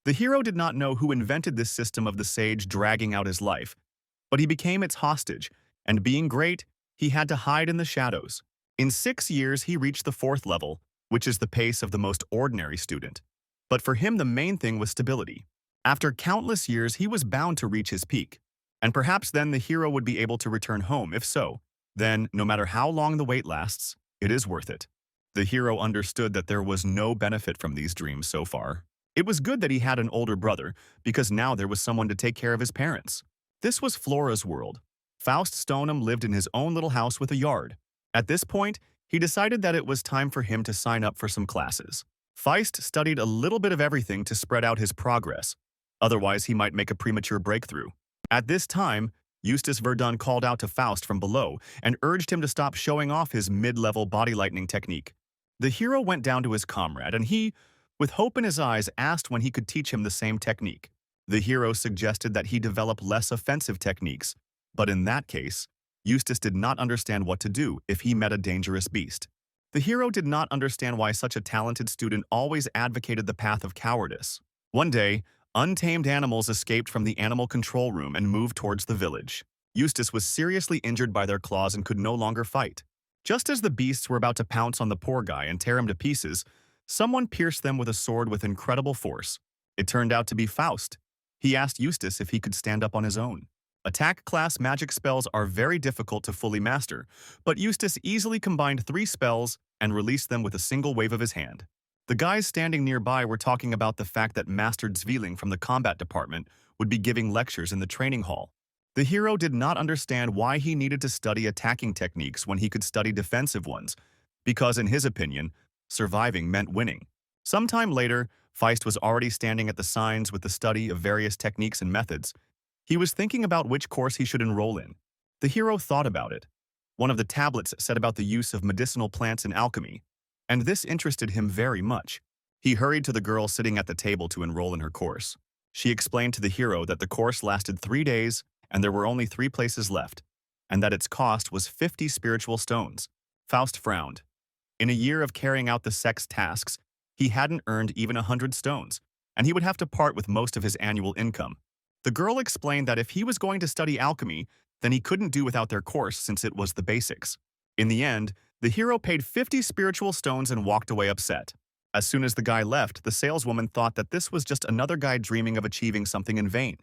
The hero did not know who invented this system of the sage dragging out his life, but he became its hostage, and being great, he had to hide in the shadows. In 6 years, he reached the fourth level, which is the pace of the most ordinary student. But for him, the main thing was stability. After countless years, he was bound to reach his peak. And perhaps then the hero would be able to return home. If so, then, no matter how long the wait lasts, it is worth it. The hero understood that there was no benefit from these dreams so far. It was good that he had an older brother, because now there was someone to take care of his parents. This was Flora's world. Faust Stoneham lived in his own little house with a yard. At this point, he decided that it was time for him to sign up for some classes. Feist studied a little bit of everything to spread out his progress. Otherwise, he might make a premature breakthrough. At this time, Eustace Verdun called out to Faust from below and urged him to stop showing off his mid-level body lightning technique. The hero went down to his comrade and he, with hope in his eyes, asked when he could teach him the same technique. The hero suggested that he develop less offensive techniques, but in that case, Eustace did not understand what to do if he met a dangerous beast. The hero did not understand why such a talented student always advocated the path of cowardice. One day, untamed animals escaped from the animal control room and moved towards the village. Eustace was seriously injured by their claws and could no longer fight. Just as the beasts were about to pounce on the poor guy and tear him to pieces, someone pierced them with a sword with incredible force. It turned out to be Faust. He asked Eustace if he could stand up on his own. Attack class magic spells are very difficult to fully master, but Eustace easily combined 3 spells and released them with a single wave of his hand. The guys standing nearby were talking about the fact that Master Zwilling from the combat department would be giving lectures in the training hall. The hero did not understand why he needed to study attacking techniques when he could study defensive ones, because in his opinion, surviving meant winning. Sometime later, Feist was already standing at the signs with the study of various techniques and methods. He was thinking about which course he should enroll in. The hero thought about it. One of the tablets said about the use of medicinal plants in alchemy, and this interested him very much. He hurried to the girl sitting at the table to enroll in her course. She explained to the hero that the course lasted 3 days and there were only 3 places left, and that its cost was 50 spiritual stones. Faust frowned. In a year of carrying out the sex tasks, he hadn't earned even 100 stones, and he would have to part with most of his annual income. The girl explained that if he was going to study alchemy, then he couldn't do without their course since it was the basics. In the end, the hero paid 50 spiritual stones and walked away upset. As soon as the guy left, the saleswoman thought that this was just another guy dreaming of achieving something in vain.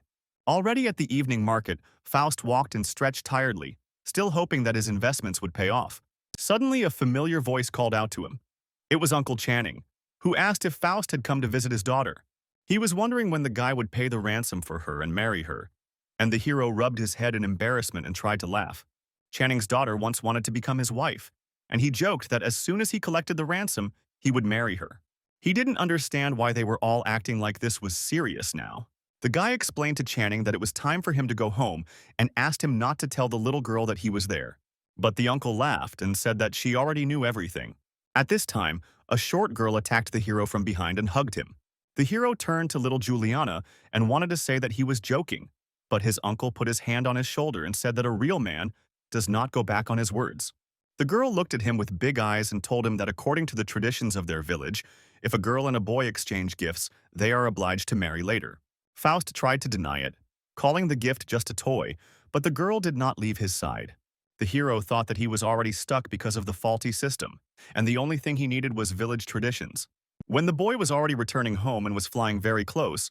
Already at the evening market, Faust walked and stretched tiredly, still hoping that his investments would pay off. Suddenly, a familiar voice called out to him. It was Uncle Channing, who asked if Faust had come to visit his daughter. He was wondering when the guy would pay the ransom for her and marry her, and the hero rubbed his head in embarrassment and tried to laugh. Channing's daughter once wanted to become his wife, and he joked that as soon as he collected the ransom, he would marry her. He didn't understand why they were all acting like this was serious now. The guy explained to Channing that it was time for him to go home and asked him not to tell the little girl that he was there. But the uncle laughed and said that she already knew everything. At this time, a short girl attacked the hero from behind and hugged him. The hero turned to little Juliana and wanted to say that he was joking, but his uncle put his hand on his shoulder and said that a real man does not go back on his words. The girl looked at him with big eyes and told him that according to the traditions of their village, if a girl and a boy exchange gifts, they are obliged to marry later. Faust tried to deny it, calling the gift just a toy, but the girl did not leave his side. The hero thought that he was already stuck because of the faulty system, and the only thing he needed was village traditions. When the boy was already returning home and was flying very close,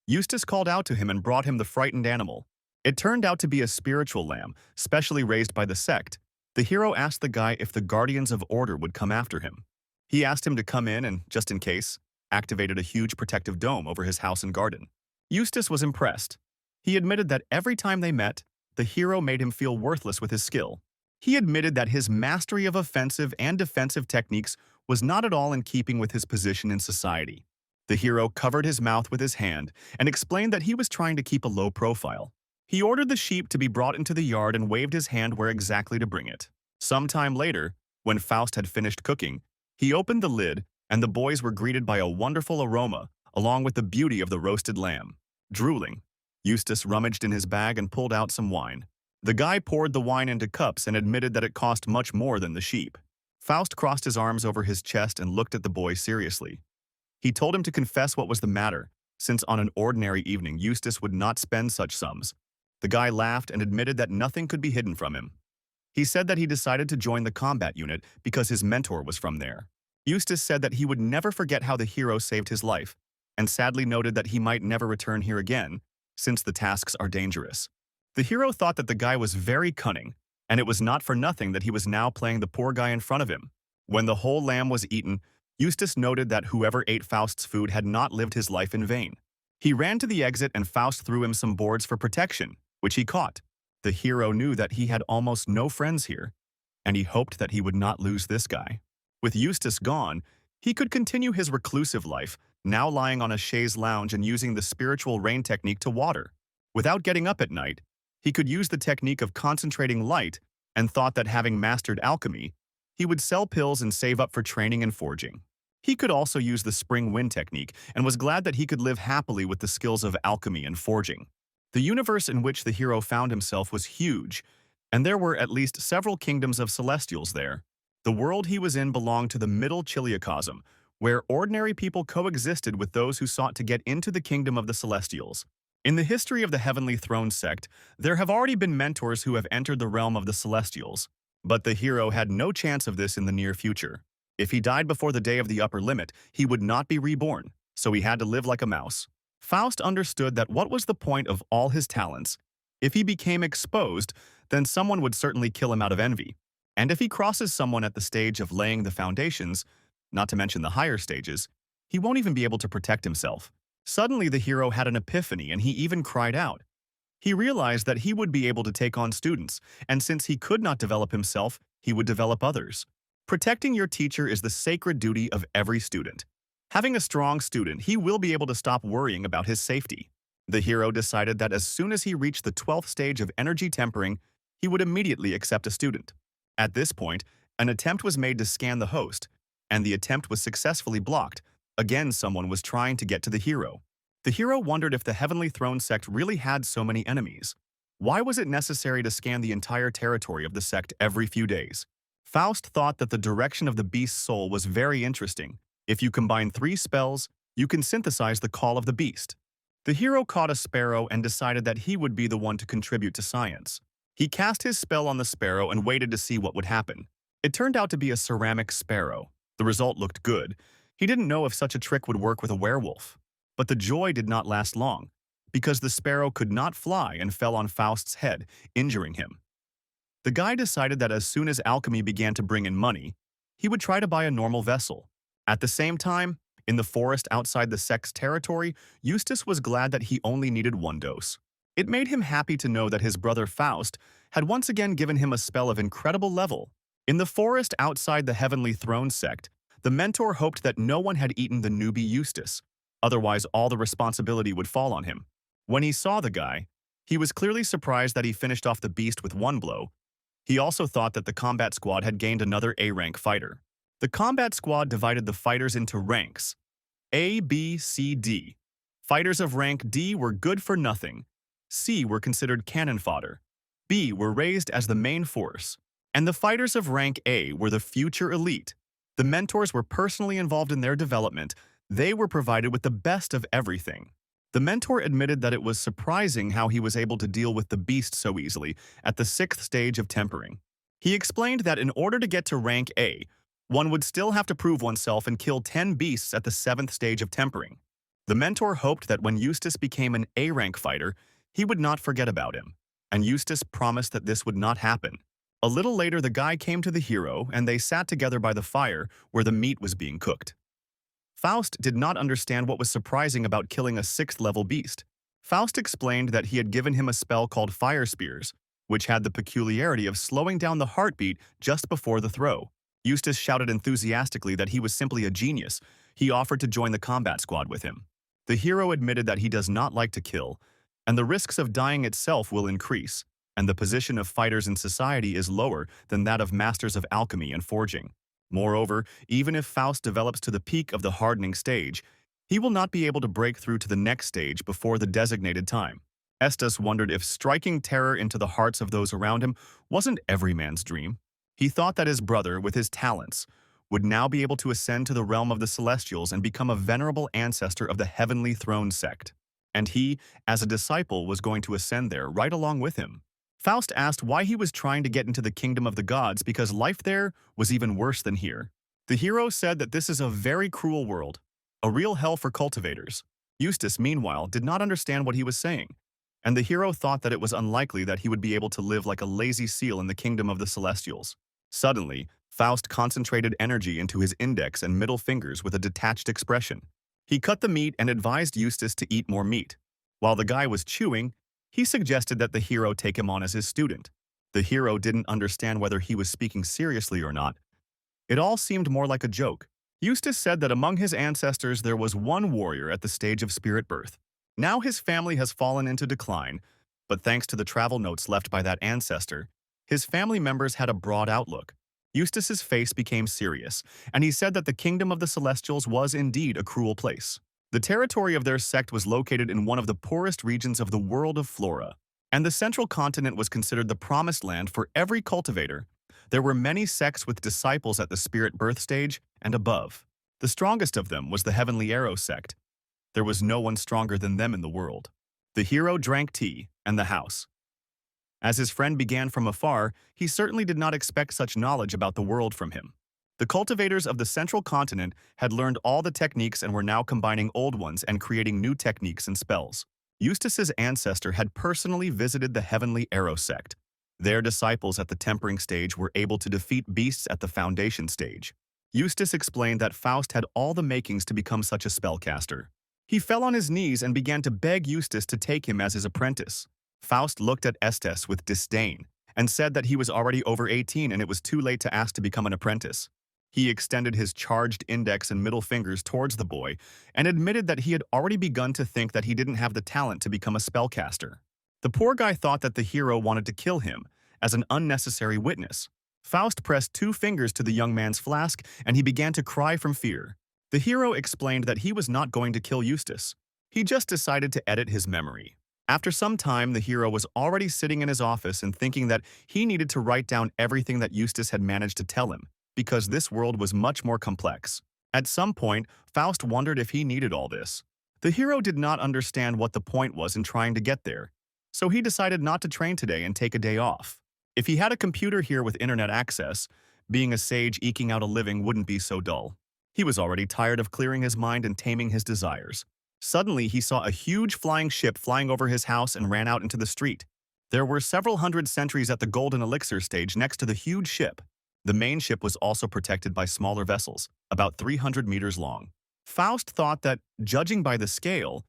Eustace called out to him and brought him the frightened animal. It turned out to be a spiritual lamb, specially raised by the sect. The hero asked the guy if the guardians of order would come after him. He asked him to come in and, just in case, activated a huge protective dome over his house and garden. Eustace was impressed. He admitted that every time they met, the hero made him feel worthless with his skill. He admitted that his mastery of offensive and defensive techniques was not at all in keeping with his position in society. The hero covered his mouth with his hand and explained that he was trying to keep a low profile. He ordered the sheep to be brought into the yard and waved his hand where exactly to bring it. Sometime later, when Faust had finished cooking, he opened the lid and the boys were greeted by a wonderful aroma along with the beauty of the roasted lamb. Drooling, Eustace rummaged in his bag and pulled out some wine. The guy poured the wine into cups and admitted that it cost much more than the sheep. Faust crossed his arms over his chest and looked at the boy seriously. He told him to confess what was the matter, since on an ordinary evening Eustace would not spend such sums. The guy laughed and admitted that nothing could be hidden from him. He said that he decided to join the combat unit because his mentor was from there. Eustace said that he would never forget how the hero saved his life, and sadly noted that he might never return here again, since the tasks are dangerous. The hero thought that the guy was very cunning, and it was not for nothing that he was now playing the poor guy in front of him. When the whole lamb was eaten, Eustace noted that whoever ate Faust's food had not lived his life in vain. He ran to the exit and Faust threw him some boards for protection, which he caught. The hero knew that he had almost no friends here, and he hoped that he would not lose this guy. With Eustace gone, he could continue his reclusive life, now lying on a chaise lounge and using the spiritual rain technique to water. Without getting up at night, he could use the technique of concentrating light and thought that having mastered alchemy, he would sell pills and save up for training and forging. He could also use the spring wind technique and was glad that he could live happily with the skills of alchemy and forging. The universe in which the hero found himself was huge, and there were at least several kingdoms of celestials there. The world he was in belonged to the Middle Chiliocosm, where ordinary people coexisted with those who sought to get into the kingdom of the celestials. In the history of the Heavenly Throne sect, there have already been mentors who have entered the realm of the celestials, but the hero had no chance of this in the near future. If he died before the day of the upper limit, he would not be reborn, so he had to live like a mouse. Faust understood that what was the point of all his talents? If he became exposed, then someone would certainly kill him out of envy. And if he crosses someone at the stage of laying the foundations, not to mention the higher stages, he won't even be able to protect himself. Suddenly the hero had an epiphany and he even cried out. He realized that he would be able to take on students, and since he could not develop himself, he would develop others. Protecting your teacher is the sacred duty of every student. Having a strong student, he will be able to stop worrying about his safety. The hero decided that as soon as he reached the 12th stage of energy tempering, he would immediately accept a student. At this point, an attempt was made to scan the host, and the attempt was successfully blocked. Again, someone was trying to get to the hero. The hero wondered if the Heavenly Throne sect really had so many enemies. Why was it necessary to scan the entire territory of the sect every few days? Faust thought that the direction of the beast's soul was very interesting. If you combine 3 spells, you can synthesize the call of the beast. The hero caught a sparrow and decided that he would be the one to contribute to science. He cast his spell on the sparrow and waited to see what would happen. It turned out to be a ceramic sparrow. The result looked good. He didn't know if such a trick would work with a werewolf. But the joy did not last long, because the sparrow could not fly and fell on Faust's head, injuring him. The guy decided that as soon as alchemy began to bring in money, he would try to buy a normal vessel. At the same time, in the forest outside the sect's territory, Eustace was glad that he only needed 1 dose. It made him happy to know that his brother Faust had once again given him a spell of incredible level. In the forest outside the Heavenly Throne sect, the mentor hoped that no one had eaten the newbie Eustace, otherwise all the responsibility would fall on him. When he saw the guy, he was clearly surprised that he finished off the beast with 1 blow. He also thought that the combat squad had gained another A-rank fighter. The combat squad divided the fighters into ranks: A, B, C, D. Fighters of rank D were good for nothing. C were considered cannon fodder. B were raised as the main force. And the fighters of rank A were the future elite. The mentors were personally involved in their development. They were provided with the best of everything. The mentor admitted that it was surprising how he was able to deal with the beast so easily at the 6th stage of tempering. He explained that in order to get to rank A, one would still have to prove oneself and kill 10 beasts at the 7th stage of tempering. The mentor hoped that when Eustace became an A-rank fighter, he would not forget about him, and Eustace promised that this would not happen. A little later, the guy came to the hero, and they sat together by the fire where the meat was being cooked. Faust did not understand what was surprising about killing a 6th-level beast. Faust explained that he had given him a spell called Fire Spears, which had the peculiarity of slowing down the heartbeat just before the throw. Eustace shouted enthusiastically that he was simply a genius. He offered to join the combat squad with him. The hero admitted that he does not like to kill, and the risks of dying itself will increase, and the position of fighters in society is lower than that of masters of alchemy and forging. Moreover, even if Faust develops to the peak of the hardening stage, he will not be able to break through to the next stage before the designated time. Eustace wondered if striking terror into the hearts of those around him wasn't every man's dream. He thought that his brother, with his talents, would now be able to ascend to the realm of the Celestials and become a venerable ancestor of the Heavenly Throne sect. And he, as a disciple, was going to ascend there right along with him. Faust asked why he was trying to get into the kingdom of the gods because life there was even worse than here. The hero said that this is a very cruel world, a real hell for cultivators. Eustace, meanwhile, did not understand what he was saying, and the hero thought that it was unlikely that he would be able to live like a lazy seal in the kingdom of the Celestials. Suddenly, Faust concentrated energy into his index and middle fingers with a detached expression. He cut the meat and advised Eustace to eat more meat. While the guy was chewing, he suggested that the hero take him on as his student. The hero didn't understand whether he was speaking seriously or not. It all seemed more like a joke. Eustace said that among his ancestors there was one warrior at the stage of spirit birth. Now his family has fallen into decline, but thanks to the travel notes left by that ancestor, his family members had a broad outlook. Eustace's face became serious, and he said that the kingdom of the Celestials was indeed a cruel place. The territory of their sect was located in one of the poorest regions of the world of Flora, and the central continent was considered the promised land for every cultivator. There were many sects with disciples at the spirit birth stage and above. The strongest of them was the Heavenly Arrow sect. There was no one stronger than them in the world. The hero drank tea and the house. As his friend began from afar, he certainly did not expect such knowledge about the world from him. The cultivators of the central continent had learned all the techniques and were now combining old ones and creating new techniques and spells. Eustace's ancestor had personally visited the Heavenly Arrow sect. Their disciples at the tempering stage were able to defeat beasts at the foundation stage. Eustace explained that Faust had all the makings to become such a spellcaster. He fell on his knees and began to beg Eustace to take him as his apprentice. Faust looked at Eustace with disdain and said that he was already over 18 and it was too late to ask to become an apprentice. He extended his charged index and middle fingers towards the boy and admitted that he had already begun to think that he didn't have the talent to become a spellcaster. The poor guy thought that the hero wanted to kill him as an unnecessary witness. Faust pressed 2 fingers to the young man's flask and he began to cry from fear. The hero explained that he was not going to kill Eustace. He just decided to edit his memory. After some time, the hero was already sitting in his office and thinking that he needed to write down everything that Eustace had managed to tell him, because this world was much more complex. At some point, Faust wondered if he needed all this. The hero did not understand what the point was in trying to get there, so he decided not to train today and take a day off. If he had a computer here with internet access, being a sage eking out a living wouldn't be so dull. He was already tired of clearing his mind and taming his desires. Suddenly, he saw a huge flying ship flying over his house and ran out into the street. There were several hundred sentries at the Golden Elixir stage next to the huge ship. The main ship was also protected by smaller vessels, about 300 meters long. Faust thought that, judging by the scale,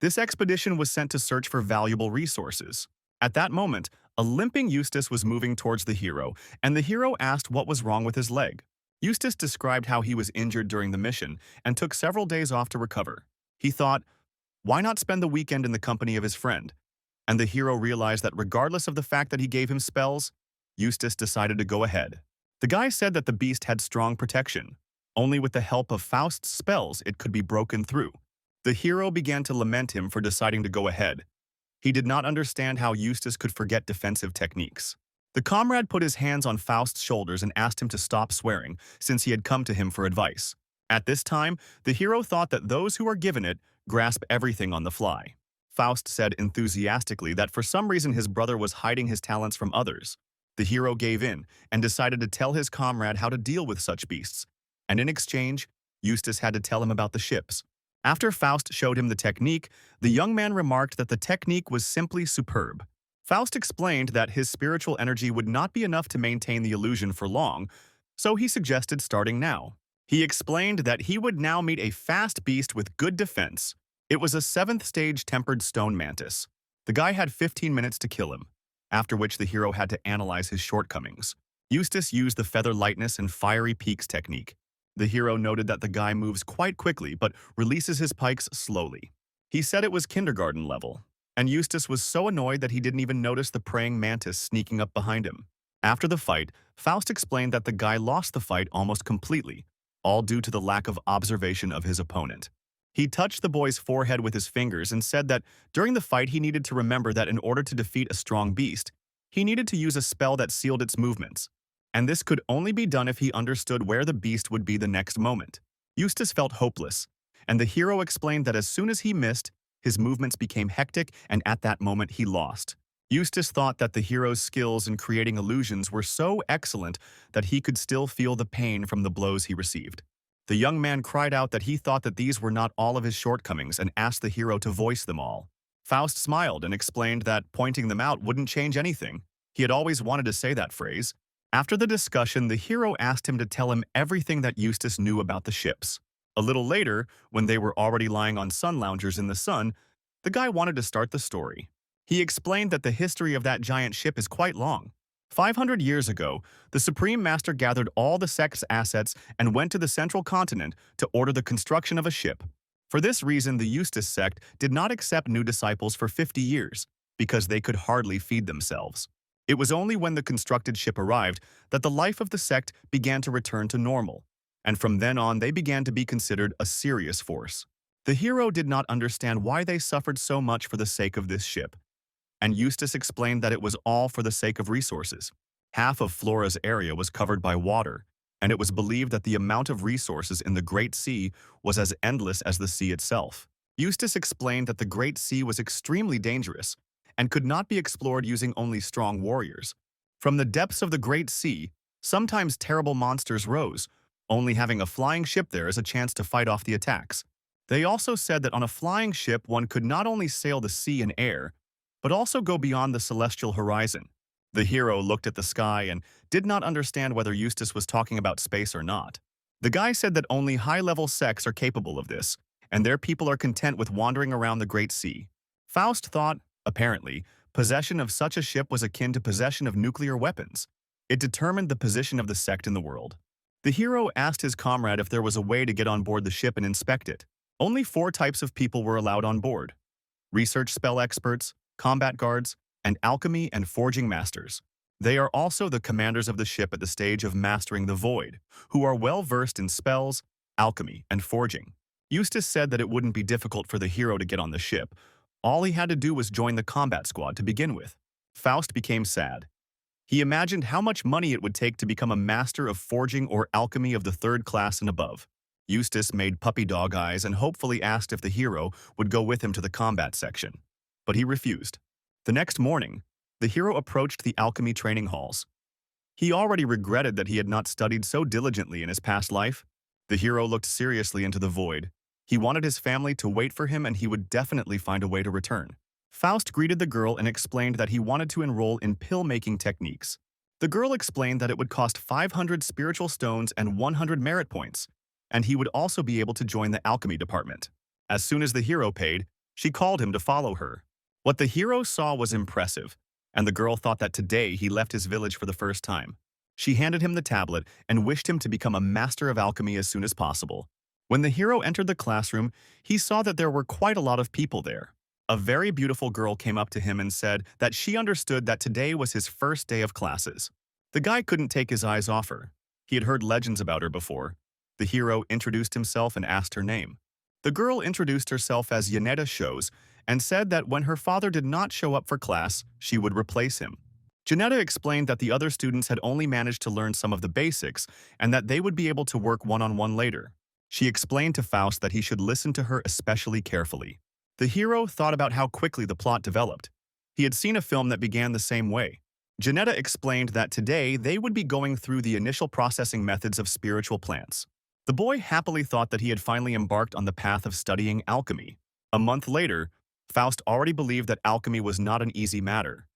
this expedition was sent to search for valuable resources. At that moment, a limping Eustace was moving towards the hero, and the hero asked what was wrong with his leg. Eustace described how he was injured during the mission and took several days off to recover. He thought, why not spend the weekend in the company of his friend? And the hero realized that regardless of the fact that he gave him spells, Eustace decided to go ahead. The guy said that the beast had strong protection. Only with the help of Faust's spells it could be broken through. The hero began to lament him for deciding to go ahead. He did not understand how Eustace could forget defensive techniques. The comrade put his hands on Faust's shoulders and asked him to stop swearing, since he had come to him for advice. At this time, the hero thought that those who are given it grasp everything on the fly. Faust said enthusiastically that for some reason his brother was hiding his talents from others. The hero gave in and decided to tell his comrade how to deal with such beasts, and in exchange, Eustace had to tell him about the ships. After Faust showed him the technique, the young man remarked that the technique was simply superb. Faust explained that his spiritual energy would not be enough to maintain the illusion for long, so he suggested starting now. He explained that he would now meet a fast beast with good defense. It was a 7th stage tempered stone mantis. The guy had 15 minutes to kill him, after which the hero had to analyze his shortcomings. Eustace used the feather lightness and fiery peaks technique. The hero noted that the guy moves quite quickly but releases his pikes slowly. He said it was kindergarten level, and Eustace was so annoyed that he didn't even notice the praying mantis sneaking up behind him. After the fight, Faust explained that the guy lost the fight almost completely, all due to the lack of observation of his opponent. He touched the boy's forehead with his fingers and said that during the fight he needed to remember that in order to defeat a strong beast, he needed to use a spell that sealed its movements. and this could only be done if he understood where the beast would be the next moment. Eustace felt hopeless, and the hero explained that as soon as he missed, his movements became hectic, and at that moment he lost. Eustace thought that the hero's skills in creating illusions were so excellent that he could still feel the pain from the blows he received. The young man cried out that he thought that these were not all of his shortcomings and asked the hero to voice them all. Faust smiled and explained that pointing them out wouldn't change anything. He had always wanted to say that phrase. After the discussion, the hero asked him to tell him everything that Eustace knew about the ships. A little later, when they were already lying on sun loungers in the sun, the guy wanted to start the story. He explained that the history of that giant ship is quite long. 500 years ago, the Supreme Master gathered all the sect's assets and went to the central continent to order the construction of a ship. For this reason, the Eustace sect did not accept new disciples for 50 years, because they could hardly feed themselves. It was only when the constructed ship arrived that the life of the sect began to return to normal, and from then on they began to be considered a serious force. The hero did not understand why they suffered so much for the sake of this ship, and Eustace explained that it was all for the sake of resources. Half of Flora's area was covered by water, and it was believed that the amount of resources in the Great Sea was as endless as the sea itself. Eustace explained that the Great Sea was extremely dangerous and could not be explored using only strong warriors. From the depths of the Great Sea, sometimes terrible monsters rose, only having a flying ship there as a chance to fight off the attacks. They also said that on a flying ship one could not only sail the sea and air, but also go beyond the celestial horizon. The hero looked at the sky and did not understand whether Eustace was talking about space or not. The guy said that only high-level sects are capable of this, and their people are content with wandering around the Great Sea. Faust thought, apparently, possession of such a ship was akin to possession of nuclear weapons. It determined the position of the sect in the world. The hero asked his comrade if there was a way to get on board the ship and inspect it. Only 4 types of people were allowed on board: research spell experts, combat guards, and alchemy and forging masters. They are also the commanders of the ship at the stage of mastering the void, who are well versed in spells, alchemy, and forging. Eustace said that it wouldn't be difficult for the hero to get on the ship. All he had to do was join the combat squad to begin with. Faust became sad. He imagined how much money it would take to become a master of forging or alchemy of the 3rd class and above. Eustace made puppy dog eyes and hopefully asked if the hero would go with him to the combat section, but he refused. The next morning, the hero approached the alchemy training halls. He already regretted that he had not studied so diligently in his past life. The hero looked seriously into the void. He wanted his family to wait for him and he would definitely find a way to return. Faust greeted the girl and explained that he wanted to enroll in pill-making techniques. The girl explained that it would cost 500 spiritual stones and 100 merit points, and he would also be able to join the alchemy department. As soon as the hero paid, she called him to follow her. What the hero saw was impressive, and the girl thought that today he left his village for the first time. She handed him the tablet and wished him to become a master of alchemy as soon as possible. When the hero entered the classroom, he saw that there were quite a lot of people there. A very beautiful girl came up to him and said that she understood that today was his first day of classes. The guy couldn't take his eyes off her. He had heard legends about her before. The hero introduced himself and asked her name. The girl introduced herself as Yanetta Shows and said that when her father did not show up for class, she would replace him. Janetta explained that the other students had only managed to learn some of the basics and that they would be able to work one-on-one later. She explained to Faust that he should listen to her especially carefully. The hero thought about how quickly the plot developed. He had seen a film that began the same way. Janetta explained that today they would be going through the initial processing methods of spiritual plants. The boy happily thought that he had finally embarked on the path of studying alchemy. A month later, Faust already believed that alchemy was not an easy matter.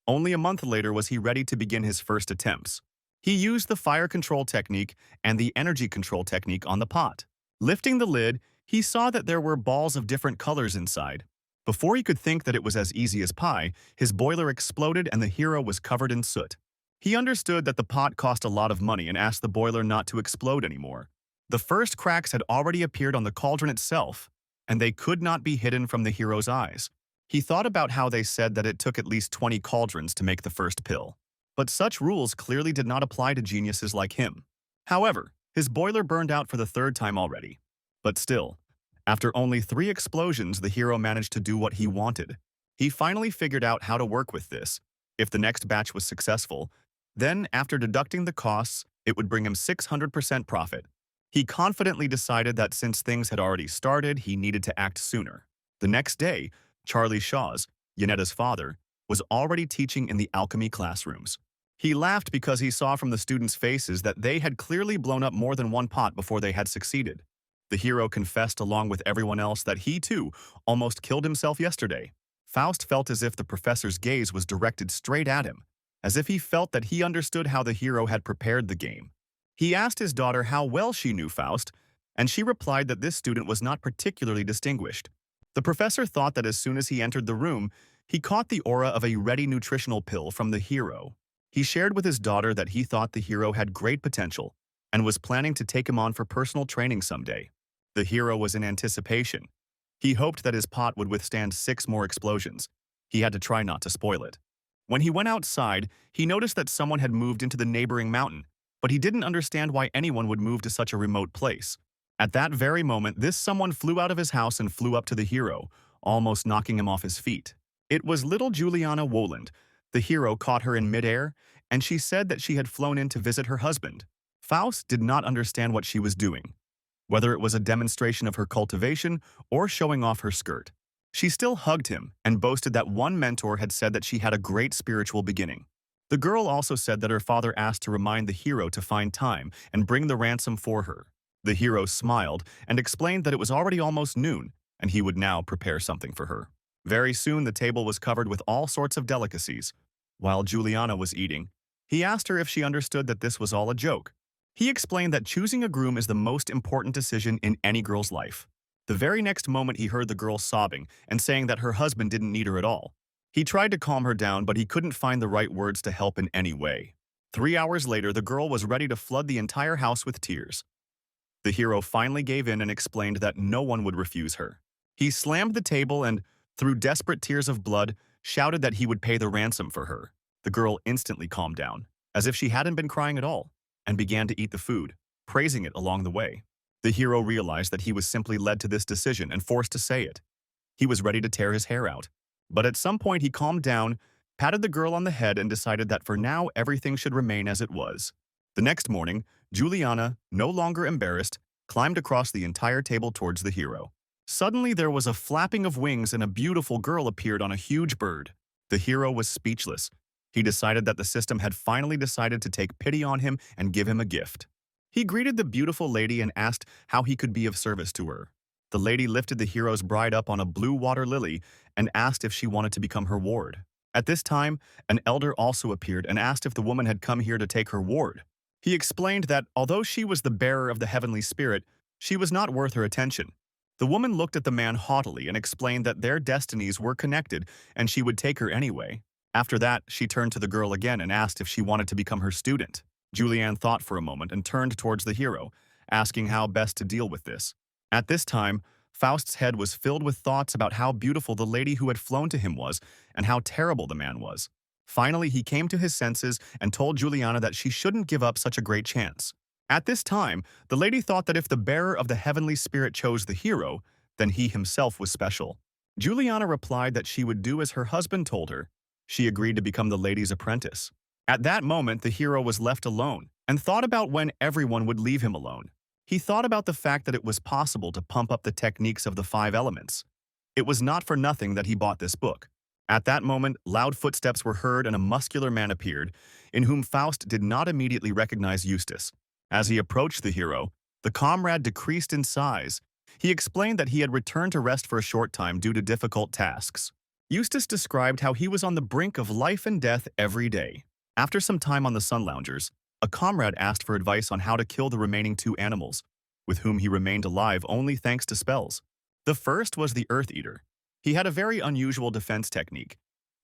Only a month later was he ready to begin his first attempts. He used the fire control technique and the energy control technique on the pot. Lifting the lid, he saw that there were balls of different colors inside. Before he could think that it was as easy as pie, his boiler exploded and the hero was covered in soot. He understood that the pot cost a lot of money and asked the boiler not to explode anymore. The first cracks had already appeared on the cauldron itself, and they could not be hidden from the hero's eyes. He thought about how they said that it took at least 20 cauldrons to make the first pill. But such rules clearly did not apply to geniuses like him. However, his boiler burned out for the 3rd time already. But still, after only 3 explosions, the hero managed to do what he wanted. He finally figured out how to work with this. If the next batch was successful, Then, after deducting the costs, it would bring him 600% profit. He confidently decided that since things had already started, he needed to act sooner. The next day, Charlie Shaw's, Yanetta's father, was already teaching in the alchemy classrooms. He laughed because he saw from the students' faces that they had clearly blown up more than one pot before they had succeeded. The hero confessed along with everyone else that he, too, almost killed himself yesterday. Faust felt as if the professor's gaze was directed straight at him, as if he felt that he understood how the hero had prepared the game. He asked his daughter how well she knew Faust, and she replied that this student was not particularly distinguished. The professor thought that as soon as he entered the room, he caught the aura of a ready nutritional pill from the hero. He shared with his daughter that he thought the hero had great potential and was planning to take him on for personal training someday. The hero was in anticipation. He hoped that his pot would withstand 6 more explosions. He had to try not to spoil it. When he went outside, he noticed that someone had moved into the neighboring mountain, but he didn't understand why anyone would move to such a remote place. At that very moment, this someone flew out of his house and flew up to the hero, almost knocking him off his feet. It was little Juliana Woland. The hero caught her in midair, and she said that she had flown in to visit her husband. Faust did not understand what she was doing, whether it was a demonstration of her cultivation or showing off her skirt. She still hugged him and boasted that one mentor had said that she had a great spiritual beginning. The girl also said that her father asked to remind the hero to find time and bring the ransom for her. The hero smiled and explained that it was already almost noon, and he would now prepare something for her. Very soon the table was covered with all sorts of delicacies. While Juliana was eating, he asked her if she understood that this was all a joke. He explained that choosing a groom is the most important decision in any girl's life. The very next moment he heard the girl sobbing and saying that her husband didn't need her at all. He tried to calm her down, but he couldn't find the right words to help in any way. 3 hours later, the girl was ready to flood the entire house with tears. The hero finally gave in and explained that no one would refuse her. He slammed the table and, through desperate tears of blood, shouted that he would pay the ransom for her. The girl instantly calmed down, as if she hadn't been crying at all, and began to eat the food, praising it along the way. The hero realized that he was simply led to this decision and forced to say it. He was ready to tear his hair out. But at some point he calmed down, patted the girl on the head and decided that for now everything should remain as it was. The next morning, Juliana, no longer embarrassed, climbed across the entire table towards the hero. Suddenly there was a flapping of wings and a beautiful girl appeared on a huge bird. The hero was speechless. He decided that the system had finally decided to take pity on him and give him a gift. He greeted the beautiful lady and asked how he could be of service to her. The lady lifted the hero's bride up on a blue water lily and asked if she wanted to become her ward. At this time, an elder also appeared and asked if the woman had come here to take her ward. He explained that although she was the bearer of the heavenly spirit, she was not worth her attention. The woman looked at the man haughtily and explained that their destinies were connected and she would take her anyway. After that, she turned to the girl again and asked if she wanted to become her student. Julianne thought for a moment and turned towards the hero, asking how best to deal with this. At this time, Faust's head was filled with thoughts about how beautiful the lady who had flown to him was and how terrible the man was. Finally, he came to his senses and told Juliana that she shouldn't give up such a great chance. At this time, the lady thought that if the bearer of the heavenly spirit chose the hero, then he himself was special. Juliana replied that she would do as her husband told her. She agreed to become the lady's apprentice. At that moment, the hero was left alone and thought about when everyone would leave him alone. He thought about the fact that it was possible to pump up the techniques of the 5 elements. It was not for nothing that he bought this book. At that moment, loud footsteps were heard and a muscular man appeared, in whom Faust did not immediately recognize Eustace. As he approached the hero, the comrade decreased in size. He explained that he had returned to rest for a short time due to difficult tasks. Eustace described how he was on the brink of life and death every day. After some time on the sun loungers, a comrade asked for advice on how to kill the remaining 2 animals, with whom he remained alive only thanks to spells. The first was the Earth Eater. He had a very unusual defense technique.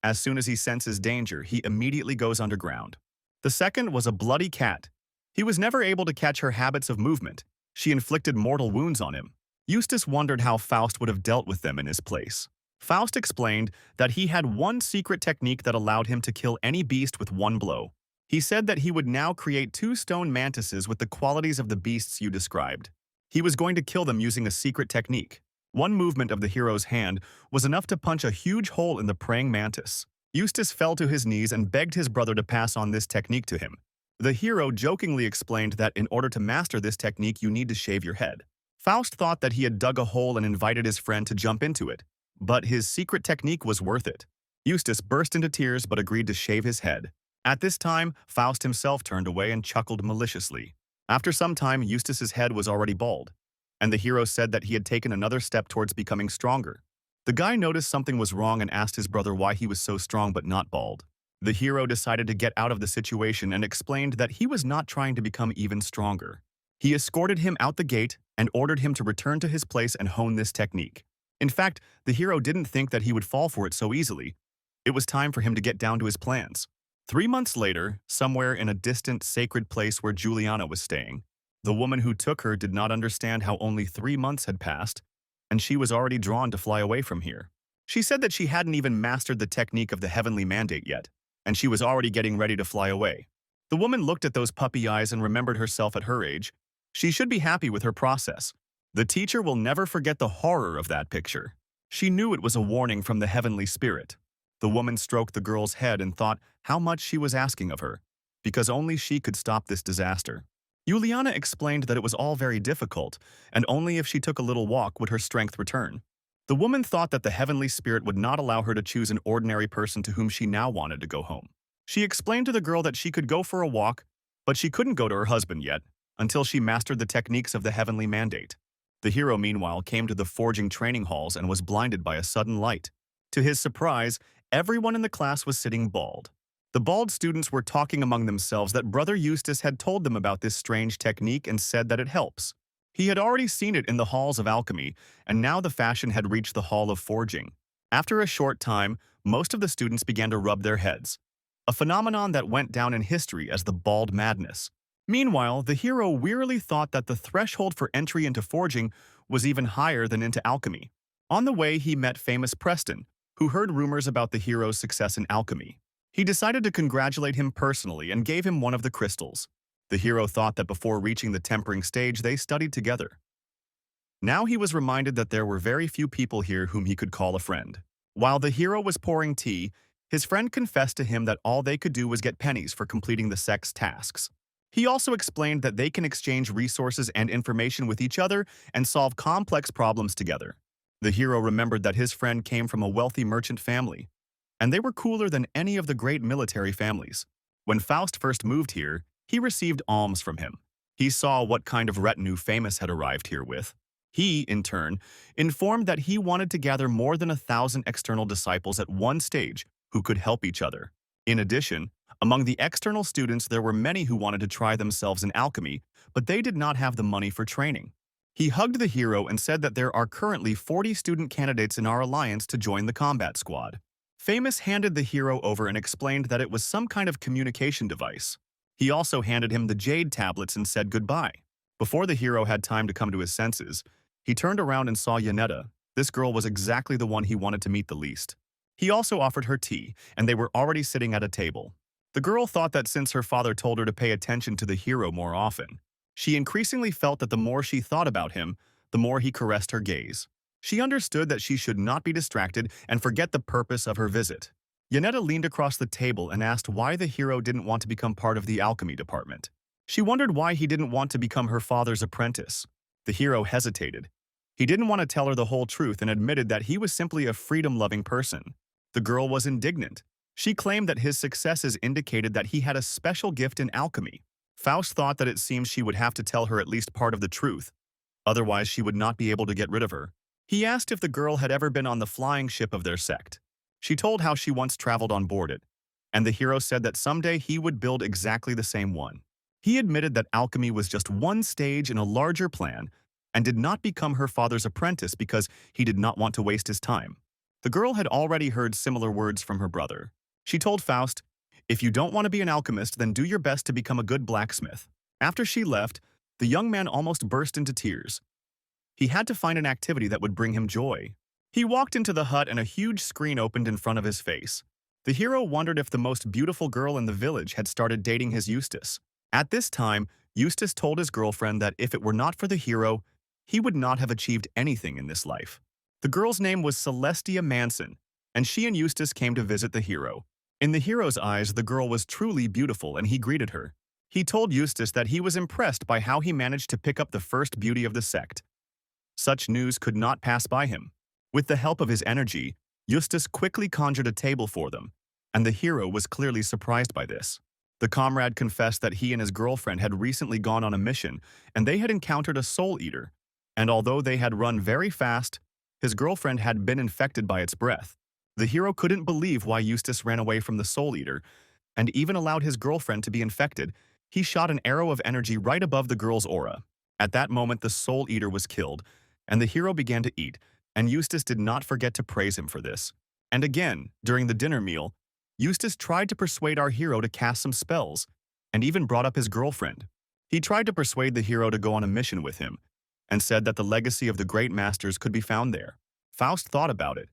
As soon as he senses danger, he immediately goes underground. The second was a bloody cat. He was never able to catch her habits of movement. She inflicted mortal wounds on him. Eustace wondered how Faust would have dealt with them in his place. Faust explained that he had one secret technique that allowed him to kill any beast with one blow. He said that he would now create 2 stone mantises with the qualities of the beasts you described. He was going to kill them using a secret technique. One movement of the hero's hand was enough to punch a huge hole in the praying mantis. Eustace fell to his knees and begged his brother to pass on this technique to him. The hero jokingly explained that in order to master this technique you need to shave your head. Faust thought that he had dug a hole and invited his friend to jump into it, but his secret technique was worth it. Eustace burst into tears but agreed to shave his head. At this time, Faust himself turned away and chuckled maliciously. After some time, Eustace's head was already bald, and the hero said that he had taken another step towards becoming stronger. The guy noticed something was wrong and asked his brother why he was so strong but not bald. The hero decided to get out of the situation and explained that he was not trying to become even stronger. He escorted him out the gate and ordered him to return to his place and hone this technique. In fact, the hero didn't think that he would fall for it so easily. It was time for him to get down to his plans. 3 months later, somewhere in a distant, sacred place where Juliana was staying, the woman who took her did not understand how only 3 months had passed, and she was already drawn to fly away from here. She said that she hadn't even mastered the technique of the heavenly mandate yet, and she was already getting ready to fly away. The woman looked at those puppy eyes and remembered herself at her age. She should be happy with her process. The teacher will never forget the horror of that picture. She knew it was a warning from the heavenly spirit. The woman stroked the girl's head and thought how much she was asking of her, because only she could stop this disaster. Juliana explained that it was all very difficult, and only if she took a little walk would her strength return. The woman thought that the heavenly spirit would not allow her to choose an ordinary person to whom she now wanted to go home. She explained to the girl that she could go for a walk, but she couldn't go to her husband yet, until she mastered the techniques of the heavenly mandate. The hero, meanwhile, came to the forging training halls and was blinded by a sudden light. To his surprise, everyone in the class was sitting bald. The bald students were talking among themselves that Brother Eustace had told them about this strange technique and said that it helps. He had already seen it in the halls of alchemy, and now the fashion had reached the hall of forging. After a short time, most of the students began to rub their heads, a phenomenon that went down in history as the bald madness. Meanwhile, the hero wearily thought that the threshold for entry into forging was even higher than into alchemy. On the way, he met famous Preston, who heard rumors about the hero's success in alchemy. He decided to congratulate him personally and gave him one of the crystals. The hero thought that before reaching the tempering stage, they studied together. Now he was reminded that there were very few people here whom he could call a friend. While the hero was pouring tea, his friend confessed to him that all they could do was get pennies for completing the sect's tasks. He also explained that they can exchange resources and information with each other and solve complex problems together. The hero remembered that his friend came from a wealthy merchant family, and they were cooler than any of the great military families. When Faust first moved here, he received alms from him. He saw what kind of retinue Famous had arrived here with. He, in turn, informed that he wanted to gather more than 1,000 external disciples at one stage who could help each other. In addition, among the external students there were many who wanted to try themselves in alchemy, but they did not have the money for training. He hugged the hero and said that there are currently 40 student candidates in our alliance to join the combat squad. Famous handed the hero over and explained that it was some kind of communication device. He also handed him the jade tablets and said goodbye. Before the hero had time to come to his senses, he turned around and saw Yanetta. This girl was exactly the one he wanted to meet the least. He also offered her tea, and they were already sitting at a table. The girl thought that since her father told her to pay attention to the hero more often, she increasingly felt that the more she thought about him, the more he caressed her gaze. She understood that she should not be distracted and forget the purpose of her visit. Yanetta leaned across the table and asked why the hero didn't want to become part of the alchemy department. She wondered why he didn't want to become her father's apprentice. The hero hesitated. He didn't want to tell her the whole truth and admitted that he was simply a freedom-loving person. The girl was indignant. She claimed that his successes indicated that he had a special gift in alchemy. Faust thought that it seemed she would have to tell her at least part of the truth. Otherwise, she would not be able to get rid of her. He asked if the girl had ever been on the flying ship of their sect. She told how she once traveled on board it, and the hero said that someday he would build exactly the same one. He admitted that alchemy was just one stage in a larger plan and did not become her father's apprentice because he did not want to waste his time. The girl had already heard similar words from her brother. She told Faust, "If you don't want to be an alchemist, then do your best to become a good blacksmith." After she left, the young man almost burst into tears. He had to find an activity that would bring him joy. He walked into the hut and a huge screen opened in front of his face. The hero wondered if the most beautiful girl in the village had started dating his Eustace. At this time, Eustace told his girlfriend that if it were not for the hero, he would not have achieved anything in this life. The girl's name was Celestia Manson, and she and Eustace came to visit the hero. In the hero's eyes, the girl was truly beautiful and he greeted her. He told Eustace that he was impressed by how he managed to pick up the first beauty of the sect. Such news could not pass by him. With the help of his energy, Eustace quickly conjured a table for them, and the hero was clearly surprised by this. The comrade confessed that he and his girlfriend had recently gone on a mission, and they had encountered a soul eater. And although they had run very fast, his girlfriend had been infected by its breath. The hero couldn't believe why Eustace ran away from the soul eater, and even allowed his girlfriend to be infected. He shot an arrow of energy right above the girl's aura. At that moment, the soul eater was killed, and the hero began to eat, and Eustace did not forget to praise him for this. And again, during the dinner meal, Eustace tried to persuade our hero to cast some spells, and even brought up his girlfriend. He tried to persuade the hero to go on a mission with him, and said that the legacy of the great masters could be found there. Faust thought about it,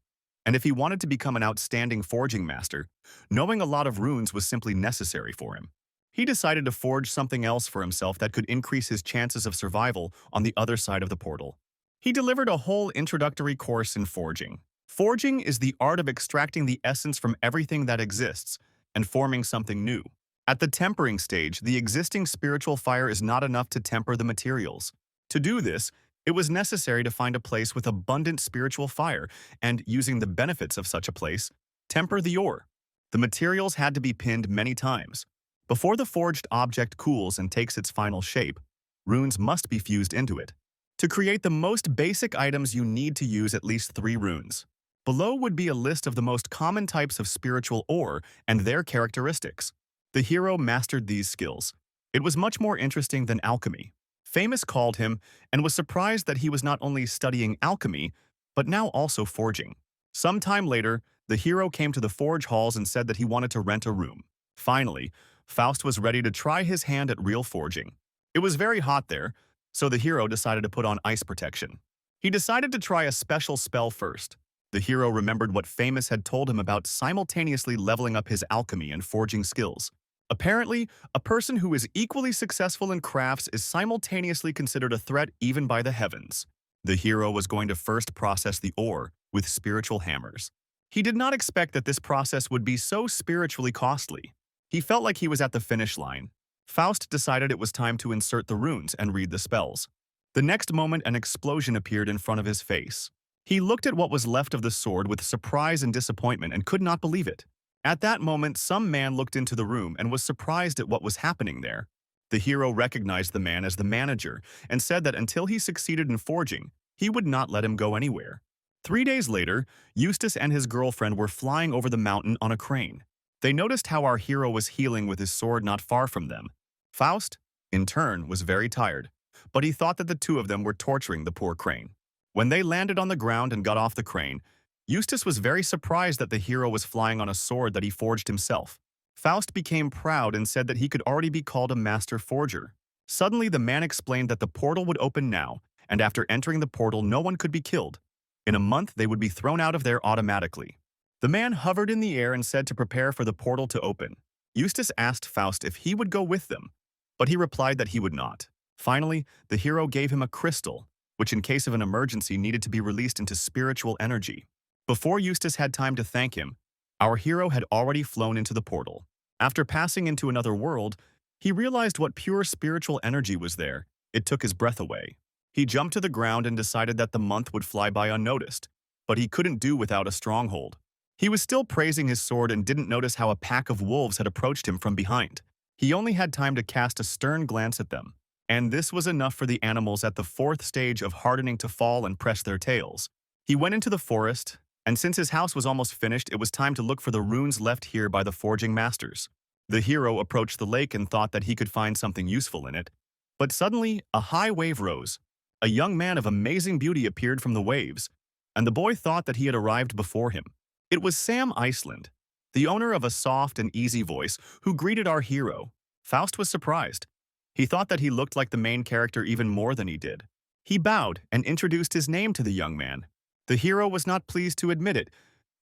and if he wanted to become an outstanding forging master, knowing a lot of runes was simply necessary for him. He decided to forge something else for himself that could increase his chances of survival on the other side of the portal. He delivered a whole introductory course in forging. Forging is the art of extracting the essence from everything that exists and forming something new. At the tempering stage, the existing spiritual fire is not enough to temper the materials. To do this, it was necessary to find a place with abundant spiritual fire and, using the benefits of such a place, temper the ore. The materials had to be pinned many times. Before the forged object cools and takes its final shape, runes must be fused into it. To create the most basic items, you need to use at least 3 runes. Below would be a list of the most common types of spiritual ore and their characteristics. The hero mastered these skills. It was much more interesting than alchemy. Famous called him and was surprised that he was not only studying alchemy, but now also forging. Some time later, the hero came to the forge halls and said that he wanted to rent a room. Finally, Faust was ready to try his hand at real forging. It was very hot there, so the hero decided to put on ice protection. He decided to try a special spell first. The hero remembered what Famous had told him about simultaneously leveling up his alchemy and forging skills. Apparently, a person who is equally successful in crafts is simultaneously considered a threat even by the heavens. The hero was going to first process the ore with spiritual hammers. He did not expect that this process would be so spiritually costly. He felt like he was at the finish line. Faust decided it was time to insert the runes and read the spells. The next moment, an explosion appeared in front of his face. He looked at what was left of the sword with surprise and disappointment and could not believe it. At that moment, some man looked into the room and was surprised at what was happening there. The hero recognized the man as the manager and said that until he succeeded in forging, he would not let him go anywhere. 3 days later, Eustace and his girlfriend were flying over the mountain on a crane. They noticed how our hero was healing with his sword not far from them. Faust, in turn, was very tired, but he thought that the two of them were torturing the poor crane. When they landed on the ground and got off the crane, Eustace was very surprised that the hero was flying on a sword that he forged himself. Faust became proud and said that he could already be called a master forger. Suddenly, the man explained that the portal would open now, and after entering the portal, no one could be killed. In a month, they would be thrown out of there automatically. The man hovered in the air and said to prepare for the portal to open. Eustace asked Faust if he would go with them, but he replied that he would not. Finally, the hero gave him a crystal, which in case of an emergency needed to be released into spiritual energy. Before Eustace had time to thank him, our hero had already flown into the portal. After passing into another world, he realized what pure spiritual energy was there. It took his breath away. He jumped to the ground and decided that the month would fly by unnoticed, but he couldn't do without a stronghold. He was still praising his sword and didn't notice how a pack of wolves had approached him from behind. He only had time to cast a stern glance at them, and this was enough for the animals at the 4th stage of hardening to fall and press their tails. He went into the forest, and since his house was almost finished, it was time to look for the runes left here by the forging masters. The hero approached the lake and thought that he could find something useful in it. But suddenly, a high wave rose. A young man of amazing beauty appeared from the waves, and the boy thought that he had arrived before him. It was Sam Iceland, the owner of a soft and easy voice, who greeted our hero. Faust was surprised. He thought that he looked like the main character even more than he did. He bowed and introduced his name to the young man. The hero was not pleased to admit it,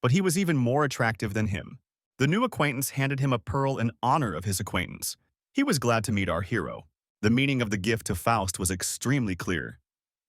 but he was even more attractive than him. The new acquaintance handed him a pearl in honor of his acquaintance. He was glad to meet our hero. The meaning of the gift to Faust was extremely clear.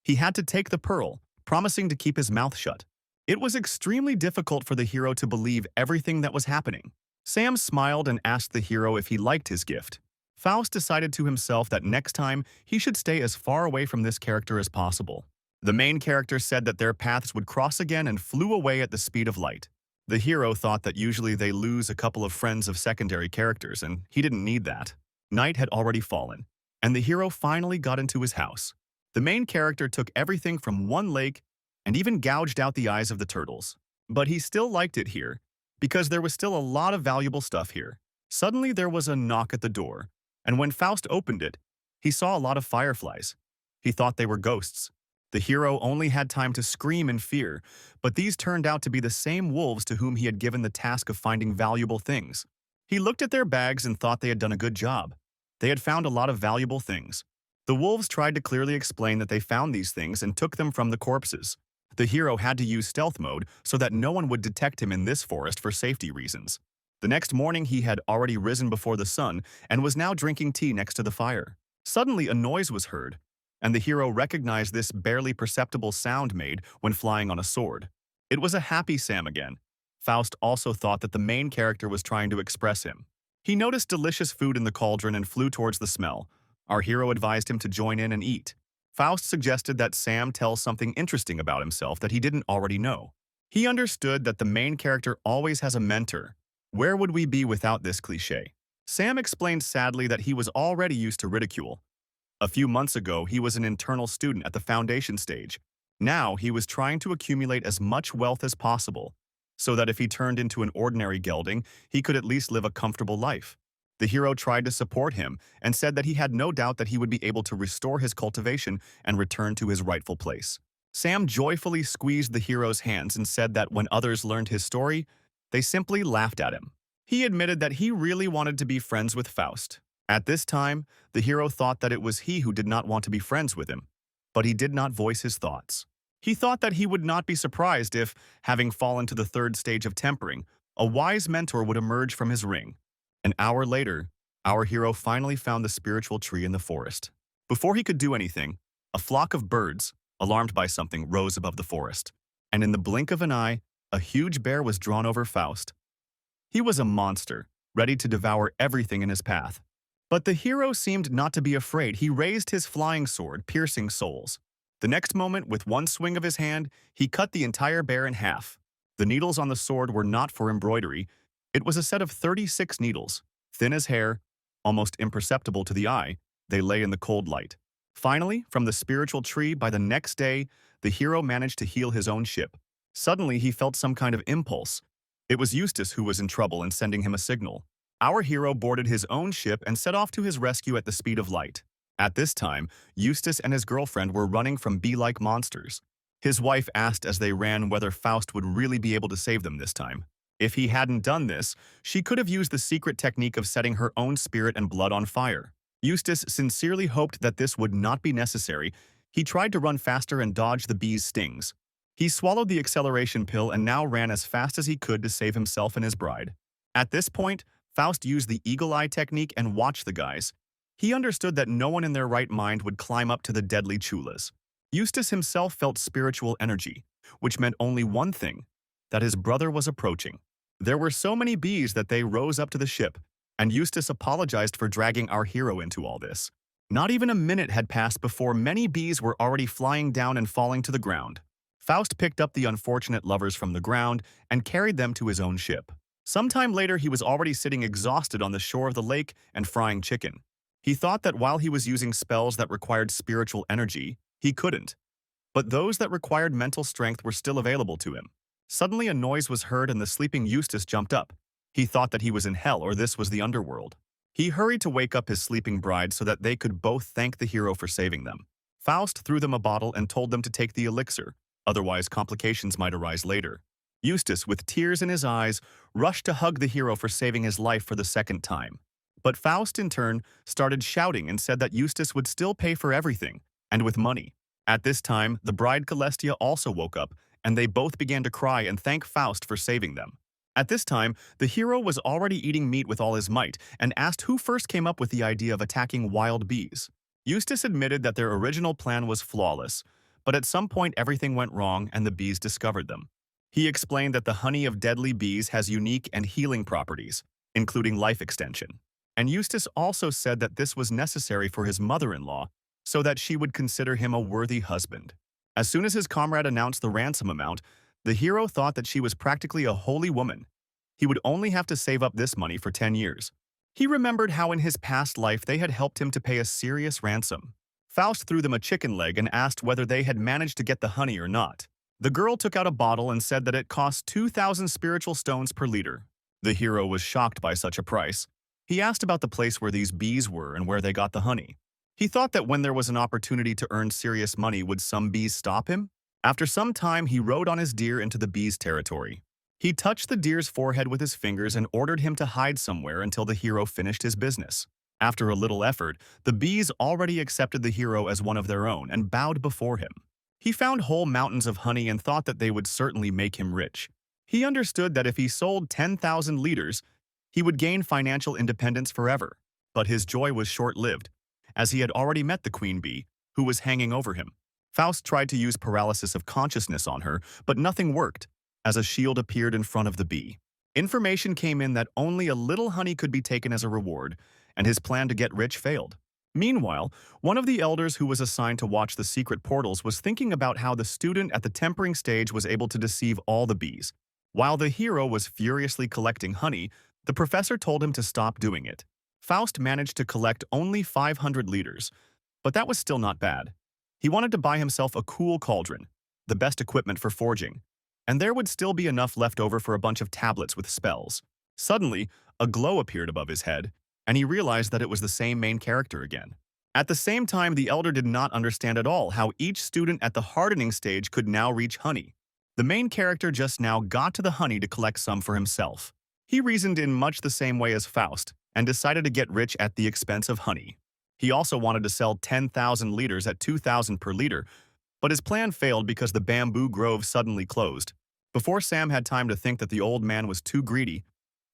He had to take the pearl, promising to keep his mouth shut. It was extremely difficult for the hero to believe everything that was happening. Sam smiled and asked the hero if he liked his gift. Faust decided to himself that next time he should stay as far away from this character as possible. The main character said that their paths would cross again and flew away at the speed of light. The hero thought that usually they lose a couple of friends of secondary characters, and he didn't need that. Night had already fallen, and the hero finally got into his house. The main character took everything from one lake and even gouged out the eyes of the turtles. But he still liked it here, because there was still a lot of valuable stuff here. Suddenly there was a knock at the door, and when Faust opened it, he saw a lot of fireflies. He thought they were ghosts. The hero only had time to scream in fear, but these turned out to be the same wolves to whom he had given the task of finding valuable things. He looked at their bags and thought they had done a good job. They had found a lot of valuable things. The wolves tried to clearly explain that they found these things and took them from the corpses. The hero had to use stealth mode so that no one would detect him in this forest for safety reasons. The next morning he had already risen before the sun and was now drinking tea next to the fire. Suddenly a noise was heard, and the hero recognized this barely perceptible sound made when flying on a sword. It was a happy Sam again. Faust also thought that the main character was trying to express him. He noticed delicious food in the cauldron and flew towards the smell. Our hero advised him to join in and eat. Faust suggested that Sam tell something interesting about himself that he didn't already know. He understood that the main character always has a mentor. Where would we be without this cliché? Sam explained sadly that he was already used to ridicule. A few months ago, he was an internal student at the foundation stage. Now, he was trying to accumulate as much wealth as possible, so that if he turned into an ordinary gelding, he could at least live a comfortable life. The hero tried to support him and said that he had no doubt that he would be able to restore his cultivation and return to his rightful place. Sam joyfully squeezed the hero's hands and said that when others learned his story, they simply laughed at him. He admitted that he really wanted to be friends with Faust. At this time, the hero thought that it was he who did not want to be friends with him, but he did not voice his thoughts. He thought that he would not be surprised if, having fallen to the third stage of tempering, a wise mentor would emerge from his ring. An hour later, our hero finally found the spiritual tree in the forest. Before he could do anything, a flock of birds, alarmed by something, rose above the forest, and in the blink of an eye, a huge bear was drawn over Faust. He was a monster, ready to devour everything in his path. But the hero seemed not to be afraid. He raised his flying sword, piercing souls. The next moment, with one swing of his hand, he cut the entire bear in half. The needles on the sword were not for embroidery. It was a set of 36 needles, thin as hair, almost imperceptible to the eye. They lay in the cold light. Finally, from the spiritual tree, by the next day, the hero managed to heal his own ship. Suddenly, he felt some kind of impulse. It was Eustace who was in trouble and sending him a signal. Our hero boarded his own ship and set off to his rescue at the speed of light. At this time, Eustace and his girlfriend were running from bee-like monsters. His wife asked as they ran whether Faust would really be able to save them this time. If he hadn't done this, she could have used the secret technique of setting her own spirit and blood on fire. Eustace sincerely hoped that this would not be necessary. He tried to run faster and dodge the bee's stings. He swallowed the acceleration pill and now ran as fast as he could to save himself and his bride. At this point, Faust used the eagle eye technique and watched the guys. He understood that no one in their right mind would climb up to the deadly chulas. Eustace himself felt spiritual energy, which meant only one thing, that his brother was approaching. There were so many bees that they rose up to the ship, and Eustace apologized for dragging our hero into all this. Not even a minute had passed before many bees were already flying down and falling to the ground. Faust picked up the unfortunate lovers from the ground and carried them to his own ship. Sometime later, he was already sitting exhausted on the shore of the lake and frying chicken. He thought that while he was using spells that required spiritual energy, he couldn't. But those that required mental strength were still available to him. Suddenly a noise was heard and the sleeping Eustace jumped up. He thought that he was in hell or this was the underworld. He hurried to wake up his sleeping bride so that they could both thank the hero for saving them. Faust threw them a bottle and told them to take the elixir, otherwise complications might arise later. Eustace, with tears in his eyes, rushed to hug the hero for saving his life for the second time. But Faust, in turn, started shouting and said that Eustace would still pay for everything, and with money. At this time, the bride Celestia also woke up, and they both began to cry and thank Faust for saving them. At this time, the hero was already eating meat with all his might and asked who first came up with the idea of attacking wild bees. Eustace admitted that their original plan was flawless, but at some point everything went wrong and the bees discovered them. He explained that the honey of deadly bees has unique and healing properties, including life extension. And Eustace also said that this was necessary for his mother-in-law so that she would consider him a worthy husband. As soon as his comrade announced the ransom amount, the hero thought that she was practically a holy woman. He would only have to save up this money for 10 years. He remembered how in his past life they had helped him to pay a serious ransom. Faust threw them a chicken leg and asked whether they had managed to get the honey or not. The girl took out a bottle and said that it cost 2,000 spiritual stones per liter. The hero was shocked by such a price. He asked about the place where these bees were and where they got the honey. He thought that when there was an opportunity to earn serious money, would some bees stop him? After some time, he rode on his deer into the bees' territory. He touched the deer's forehead with his fingers and ordered him to hide somewhere until the hero finished his business. After a little effort, the bees already accepted the hero as one of their own and bowed before him. He found whole mountains of honey and thought that they would certainly make him rich. He understood that if he sold 10,000 liters, he would gain financial independence forever. But his joy was short-lived, as he had already met the queen bee, who was hanging over him. Faust tried to use paralysis of consciousness on her, but nothing worked, as a shield appeared in front of the bee. Information came in that only a little honey could be taken as a reward, and his plan to get rich failed. Meanwhile, one of the elders who was assigned to watch the secret portals was thinking about how the student at the tempering stage was able to deceive all the bees. While the hero was furiously collecting honey, the professor told him to stop doing it. Faust managed to collect only 500 liters, but that was still not bad. He wanted to buy himself a cool cauldron, the best equipment for forging, and there would still be enough left over for a bunch of tablets with spells. Suddenly, a glow appeared above his head, and he realized that it was the same main character again. At the same time, the elder did not understand at all how each student at the hardening stage could now reach honey. The main character just now got to the honey to collect some for himself. He reasoned in much the same way as Faust, and decided to get rich at the expense of honey. He also wanted to sell 10,000 liters at 2,000 per liter, but his plan failed because the bamboo grove suddenly closed. Before Sam had time to think that the old man was too greedy,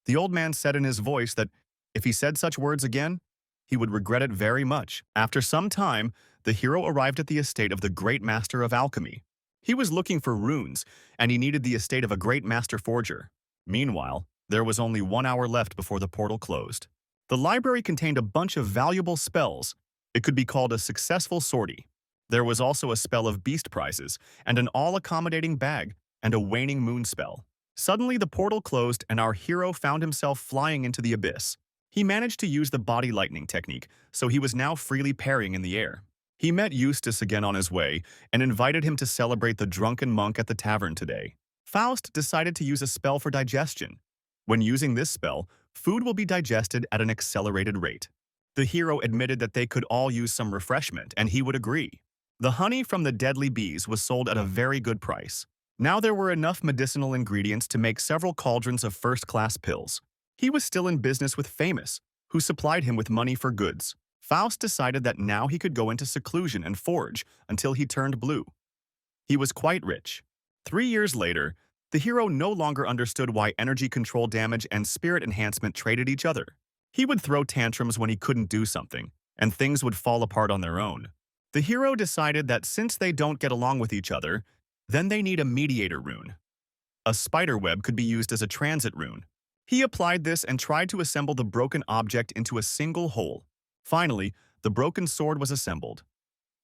the old man said in his voice that if he said such words again, he would regret it very much. After some time, the hero arrived at the estate of the great master of alchemy. He was looking for runes, and he needed the estate of a great master forger. Meanwhile, there was only 1 hour left before the portal closed. The library contained a bunch of valuable spells. It could be called a successful sortie. There was also a spell of beast prizes, and an all-accommodating bag, and a waning moon spell. Suddenly, the portal closed, and our hero found himself flying into the abyss. He managed to use the body lightning technique, so he was now freely parrying in the air. He met Eustace again on his way and invited him to celebrate the drunken monk at the tavern today. Faust decided to use a spell for digestion. When using this spell, food will be digested at an accelerated rate. The hero admitted that they could all use some refreshment, and he would agree. The honey from the deadly bees was sold at a very good price. Now there were enough medicinal ingredients to make several cauldrons of first-class pills. He was still in business with Famous, who supplied him with money for goods. Faust decided that now he could go into seclusion and forge until he turned blue. He was quite rich. 3 years later, the hero no longer understood why energy control damage and spirit enhancement traded each other. He would throw tantrums when he couldn't do something, and things would fall apart on their own. The hero decided that since they don't get along with each other, then they need a mediator rune. A spider web could be used as a transit rune. He applied this and tried to assemble the broken object into a single whole. Finally, the broken sword was assembled.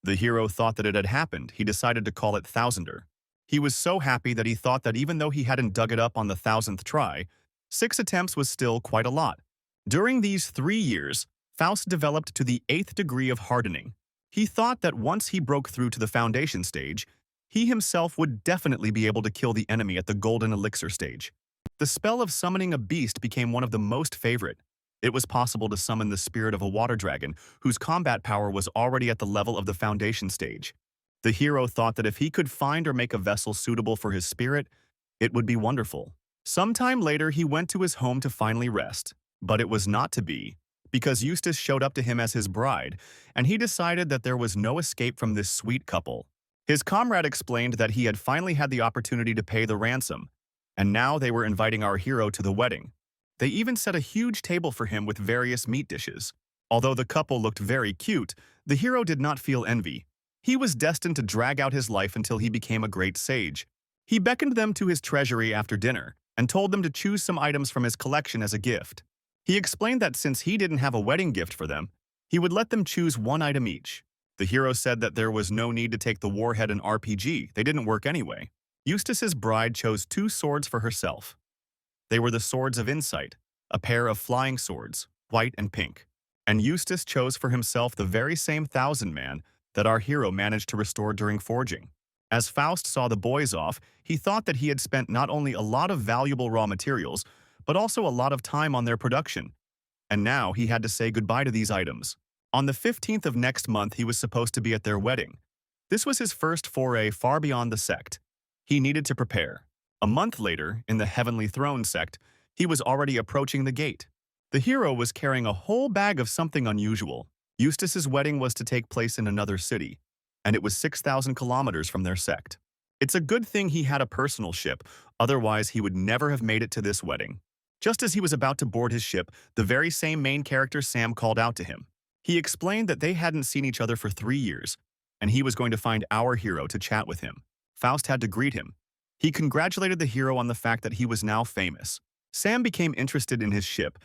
The hero thought that it had happened. He decided to call it Thousander. He was so happy that he thought that even though he hadn't dug it up on the 1,000th try, 6 attempts was still quite a lot. During these 3 years, Faust developed to the 8th degree of hardening. He thought that once he broke through to the foundation stage, he himself would definitely be able to kill the enemy at the golden elixir stage. The spell of summoning a beast became one of the most favorite. It was possible to summon the spirit of a water dragon, whose combat power was already at the level of the foundation stage. The hero thought that if he could find or make a vessel suitable for his spirit, it would be wonderful. Sometime later, he went to his home to finally rest. But it was not to be, because Eustace showed up to him as his bride, and he decided that there was no escape from this sweet couple. His comrade explained that he had finally had the opportunity to pay the ransom, and now they were inviting our hero to the wedding. They even set a huge table for him with various meat dishes. Although the couple looked very cute, the hero did not feel envy. He was destined to drag out his life until he became a great sage. He beckoned them to his treasury after dinner and told them to choose some items from his collection as a gift. He explained that since he didn't have a wedding gift for them, he would let them choose one item each. The hero said that there was no need to take the warhead and RPG, they didn't work anyway. Eustace's bride chose two swords for herself. They were the swords of insight, a pair of flying swords, white and pink. And Eustace chose for himself the very same Thousand Man that our hero managed to restore during forging. As Faust saw the boys off, he thought that he had spent not only a lot of valuable raw materials, but also a lot of time on their production. And now he had to say goodbye to these items. On the 15th of next month, he was supposed to be at their wedding. This was his first foray far beyond the sect. He needed to prepare. A month later, in the Heavenly Throne sect, he was already approaching the gate. The hero was carrying a whole bag of something unusual. Eustace's wedding was to take place in another city, and it was 6,000 kilometers from their sect. It's a good thing he had a personal ship, otherwise he would never have made it to this wedding. Just as he was about to board his ship, the very same main character Sam called out to him. He explained that they hadn't seen each other for 3 years, and he was going to find our hero to chat with him. Faust had to greet him. He congratulated the hero on the fact that he was now famous. Sam became interested in his ship,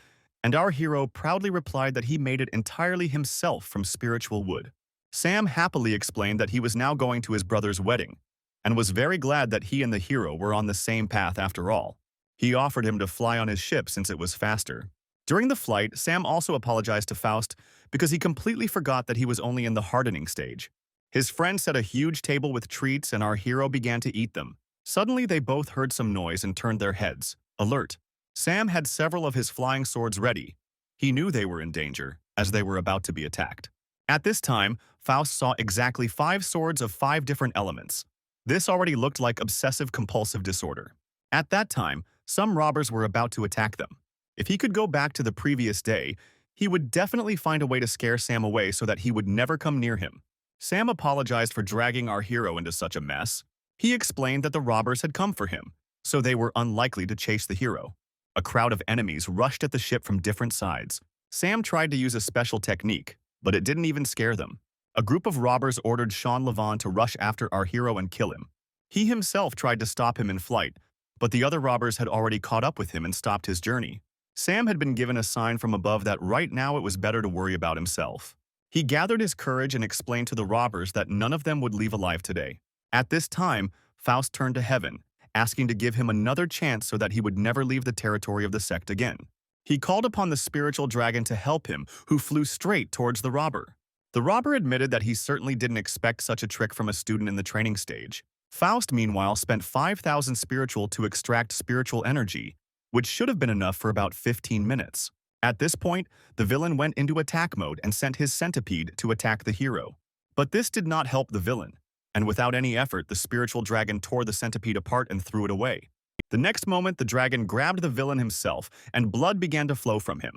and our hero proudly replied that he made it entirely himself from spiritual wood. Sam happily explained that he was now going to his brother's wedding, and was very glad that he and the hero were on the same path after all. He offered him to fly on his ship since it was faster. During the flight, Sam also apologized to Faust because he completely forgot that he was only in the hardening stage. His friend set a huge table with treats and our hero began to eat them. Suddenly, they both heard some noise and turned their heads, alert. Sam had several of his flying swords ready. He knew they were in danger, as they were about to be attacked. At this time, Faust saw exactly 5 swords of 5 different elements. This already looked like obsessive-compulsive disorder. At that time, some robbers were about to attack them. If he could go back to the previous day, he would definitely find a way to scare Sam away so that he would never come near him. Sam apologized for dragging our hero into such a mess. He explained that the robbers had come for him, so they were unlikely to chase the hero. A crowd of enemies rushed at the ship from different sides. Sam tried to use a special technique, but it didn't even scare them. A group of robbers ordered Sean Levon to rush after our hero and kill him. He himself tried to stop him in flight, but the other robbers had already caught up with him and stopped his journey. Sam had been given a sign from above that right now it was better to worry about himself. He gathered his courage and explained to the robbers that none of them would leave alive today. At this time, Faust turned to heaven, asking to give him another chance so that he would never leave the territory of the sect again. He called upon the spiritual dragon to help him, who flew straight towards the robber. The robber admitted that he certainly didn't expect such a trick from a student in the training stage. Faust, meanwhile, spent 5,000 spiritual to extract spiritual energy, which should have been enough for about 15 minutes. At this point, the villain went into attack mode and sent his centipede to attack the hero. But this did not help the villain, and without any effort, the spiritual dragon tore the centipede apart and threw it away. The next moment, the dragon grabbed the villain himself, and blood began to flow from him.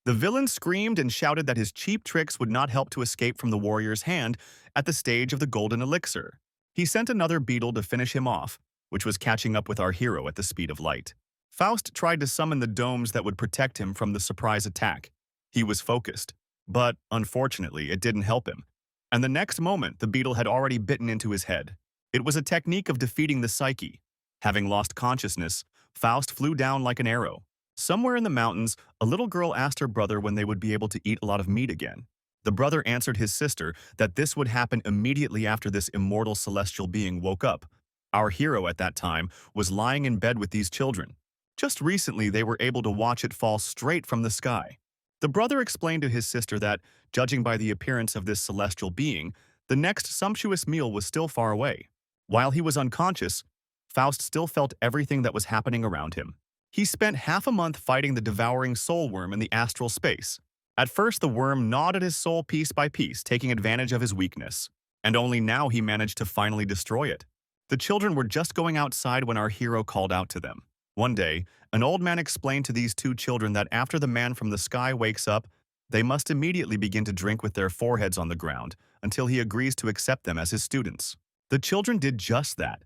The villain screamed and shouted that his cheap tricks would not help to escape from the warrior's hand at the stage of the golden elixir. He sent another beetle to finish him off, which was catching up with our hero at the speed of light. Faust tried to summon the domes that would protect him from the surprise attack. He was focused, but unfortunately, it didn't help him. And the next moment, the beetle had already bitten into his head. It was a technique of defeating the psyche. Having lost consciousness, Faust flew down like an arrow. Somewhere in the mountains, a little girl asked her brother when they would be able to eat a lot of meat again. The brother answered his sister that this would happen immediately after this immortal celestial being woke up. Our hero at that time was lying in bed with these children. Just recently, they were able to watch it fall straight from the sky. The brother explained to his sister that, judging by the appearance of this celestial being, the next sumptuous meal was still far away. While he was unconscious, Faust still felt everything that was happening around him. He spent half a month fighting the devouring soul worm in the astral space. At first, the worm gnawed at his soul piece by piece, taking advantage of his weakness. And only now he managed to finally destroy it. The children were just going outside when our hero called out to them. One day, an old man explained to these 2 children that after the man from the sky wakes up, they must immediately begin to drink with their foreheads on the ground until he agrees to accept them as his students. The children did just that.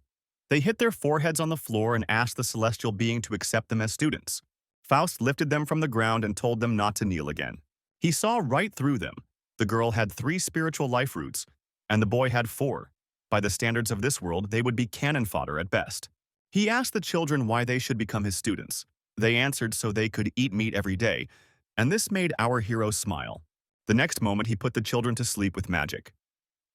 They hit their foreheads on the floor and asked the celestial being to accept them as students. Faust lifted them from the ground and told them not to kneel again. He saw right through them. The girl had 3 spiritual life roots, and the boy had 4. By the standards of this world, they would be cannon fodder at best. He asked the children why they should become his students. They answered so they could eat meat every day, and this made our hero smile. The next moment, he put the children to sleep with magic.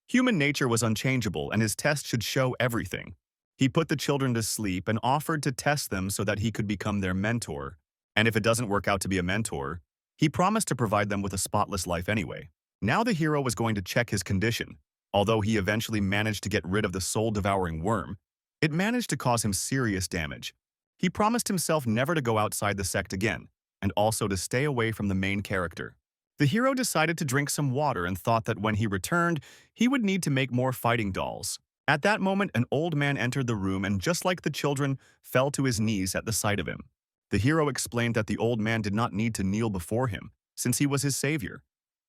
Human nature was unchangeable, and his test should show everything. He put the children to sleep and offered to test them so that he could become their mentor. And if it doesn't work out to be a mentor, he promised to provide them with a spotless life anyway. Now the hero was going to check his condition. Although he eventually managed to get rid of the soul-devouring worm, it managed to cause him serious damage. He promised himself never to go outside the sect again, and also to stay away from the main character. The hero decided to drink some water and thought that when he returned, he would need to make more fighting dolls. At that moment, an old man entered the room and, just like the children, fell to his knees at the sight of him. The hero explained that the old man did not need to kneel before him, since he was his savior.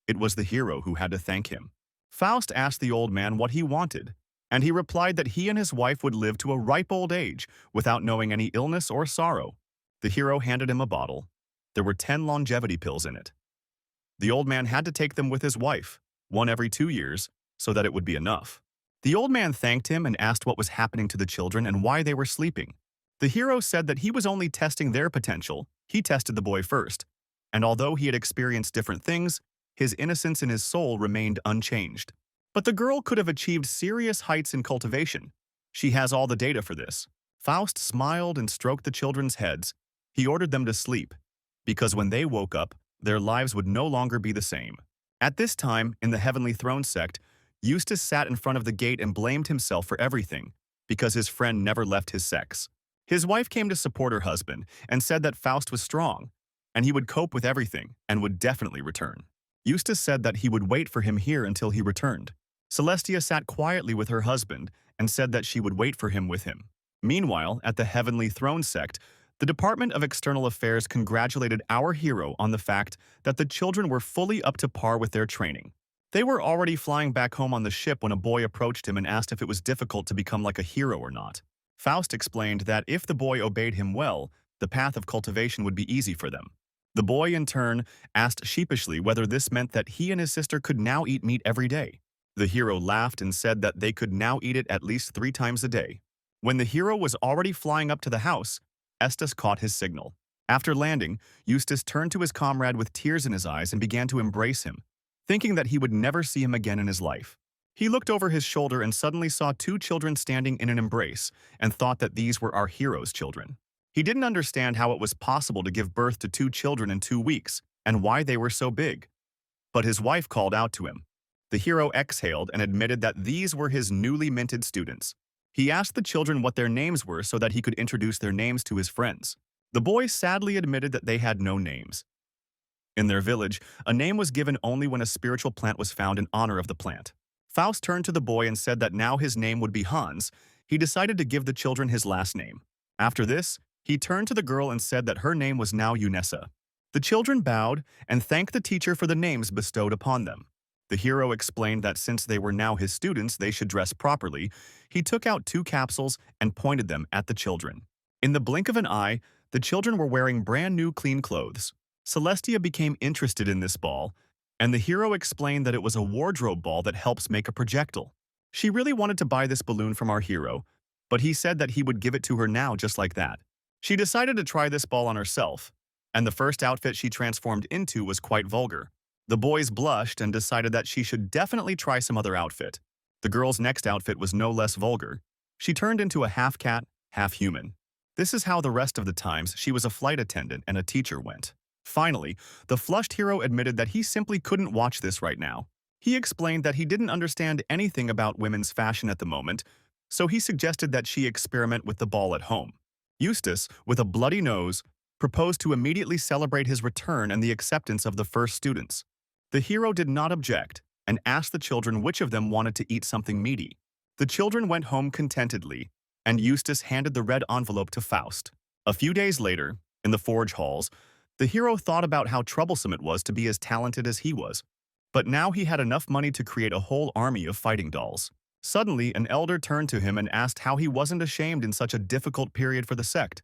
It was the hero who had to thank him. Faust asked the old man what he wanted, and he replied that he and his wife would live to a ripe old age without knowing any illness or sorrow. The hero handed him a bottle. There were 10 longevity pills in it. The old man had to take them with his wife, one every 2 years, so that it would be enough. The old man thanked him and asked what was happening to the children and why they were sleeping. The hero said that he was only testing their potential. He tested the boy first, and although he had experienced different things, his innocence in his soul remained unchanged. But the girl could have achieved serious heights in cultivation. She has all the data for this. Faust smiled and stroked the children's heads. He ordered them to sleep, because when they woke up, their lives would no longer be the same. At this time, in the Heavenly Throne sect, Eustace sat in front of the gate and blamed himself for everything, because his friend never left his sex. His wife came to support her husband and said that Faust was strong, and he would cope with everything and would definitely return. Eustace said that he would wait for him here until he returned. Celestia sat quietly with her husband and said that she would wait for him with him. Meanwhile, at the Heavenly Throne sect, the Department of External Affairs congratulated our hero on the fact that the children were fully up to par with their training. They were already flying back home on the ship when a boy approached him and asked if it was difficult to become like a hero or not. Faust explained that if the boy obeyed him well, the path of cultivation would be easy for them. The boy, in turn, asked sheepishly whether this meant that he and his sister could now eat meat every day. The hero laughed and said that they could now eat it at least 3 times a day. When the hero was already flying up to the house, Estes caught his signal. After landing, Eustace turned to his comrade with tears in his eyes and began to embrace him, thinking that he would never see him again in his life. He looked over his shoulder and suddenly saw 2 children standing in an embrace and thought that these were our hero's children. He didn't understand how it was possible to give birth to 2 children in 2 weeks and why they were so big. But his wife called out to him. The hero exhaled and admitted that these were his newly minted students. He asked the children what their names were so that he could introduce their names to his friends. The boys sadly admitted that they had no names. In their village, a name was given only when a spiritual plant was found in honor of the plant. Faust turned to the boy and said that now his name would be Hans. He decided to give the children his last name. After this, he turned to the girl and said that her name was now Unessa. The children bowed and thanked the teacher for the names bestowed upon them. The hero explained that since they were now his students, they should dress properly. He took out 2 capsules and pointed them at the children. In the blink of an eye, the children were wearing brand new clean clothes. Celestia became interested in this ball, and the hero explained that it was a wardrobe ball that helps make a projectile. She really wanted to buy this balloon from our hero, but he said that he would give it to her now just like that. She decided to try this ball on herself, and the first outfit she transformed into was quite vulgar. The boys blushed and decided that she should definitely try some other outfit. The girl's next outfit was no less vulgar. She turned into a half cat, half human. This is how the rest of the times she was a flight attendant and a teacher went. Finally, the flushed hero admitted that he simply couldn't watch this right now. He explained that he didn't understand anything about women's fashion at the moment, so he suggested that she experiment with the ball at home. Eustace, with a bloody nose, proposed to immediately celebrate his return and the acceptance of the first students. The hero did not object and asked the children which of them wanted to eat something meaty. The children went home contentedly, and Eustace handed the red envelope to Faust. A few days later, in the forge halls, the hero thought about how troublesome it was to be as talented as he was. But now he had enough money to create a whole army of fighting dolls. Suddenly, an elder turned to him and asked how he wasn't ashamed in such a difficult period for the sect.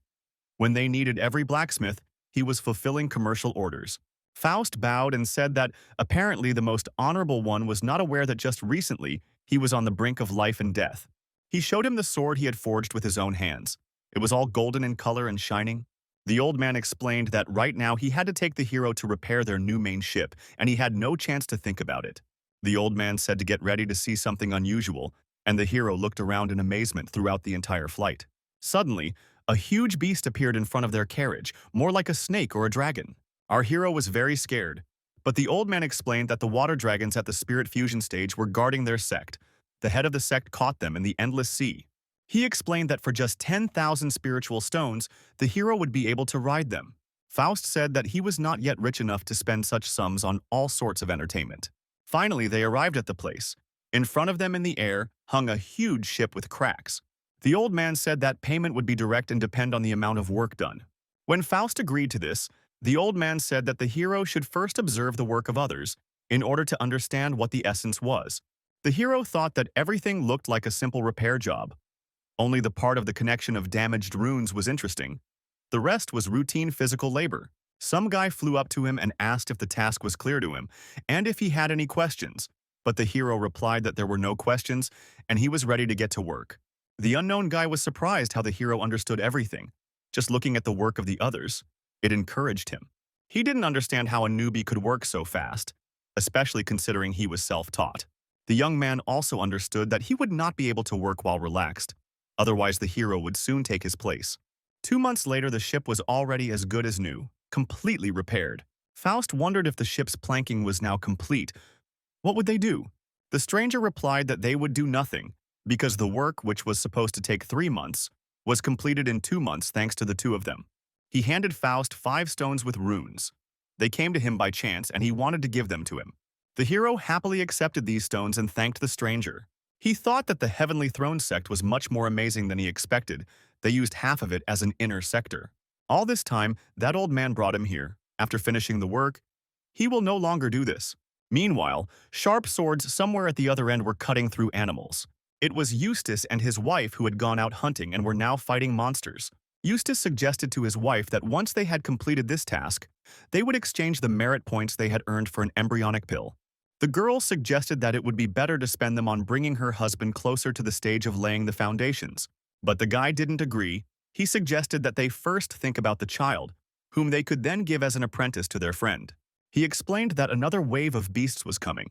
When they needed every blacksmith, he was fulfilling commercial orders. Faust bowed and said that apparently the most honorable one was not aware that just recently he was on the brink of life and death. He showed him the sword he had forged with his own hands. It was all golden in color and shining. The old man explained that right now he had to take the hero to repair their new main ship, and he had no chance to think about it. The old man said to get ready to see something unusual, and the hero looked around in amazement throughout the entire flight. Suddenly, a huge beast appeared in front of their carriage, more like a snake or a dragon. Our hero was very scared, but the old man explained that the water dragons at the spirit fusion stage were guarding their sect. The head of the sect caught them in the endless sea. He explained that for just 10,000 spiritual stones, the hero would be able to ride them. Faust said that he was not yet rich enough to spend such sums on all sorts of entertainment. Finally, they arrived at the place. In front of them in the air hung a huge ship with cracks. The old man said that payment would be direct and depend on the amount of work done. When Faust agreed to this, the old man said that the hero should first observe the work of others in order to understand what the essence was. The hero thought that everything looked like a simple repair job. Only the part of the connection of damaged runes was interesting. The rest was routine physical labor. Some guy flew up to him and asked if the task was clear to him, and if he had any questions. But the hero replied that there were no questions, and he was ready to get to work. The unknown guy was surprised how the hero understood everything. Just looking at the work of the others, it encouraged him. He didn't understand how a newbie could work so fast, especially considering he was self-taught. The young man also understood that he would not be able to work while relaxed. Otherwise, the hero would soon take his place. 2 months later, the ship was already as good as new, completely repaired. Faust wondered if the ship's planking was now complete. What would they do? The stranger replied that they would do nothing, because the work, which was supposed to take 3 months, was completed in 2 months thanks to the two of them. He handed Faust 5 stones with runes. They came to him by chance, and he wanted to give them to him. The hero happily accepted these stones and thanked the stranger. He thought that the Heavenly Throne sect was much more amazing than he expected. They used half of it as an inner sector. All this time, that old man brought him here. After finishing the work, he will no longer do this. Meanwhile, sharp swords somewhere at the other end were cutting through animals. It was Eustace and his wife who had gone out hunting and were now fighting monsters. Eustace suggested to his wife that once they had completed this task, they would exchange the merit points they had earned for an embryonic pill. The girl suggested that it would be better to spend them on bringing her husband closer to the stage of laying the foundations. But the guy didn't agree. He suggested that they first think about the child, whom they could then give as an apprentice to their friend. He explained that another wave of beasts was coming,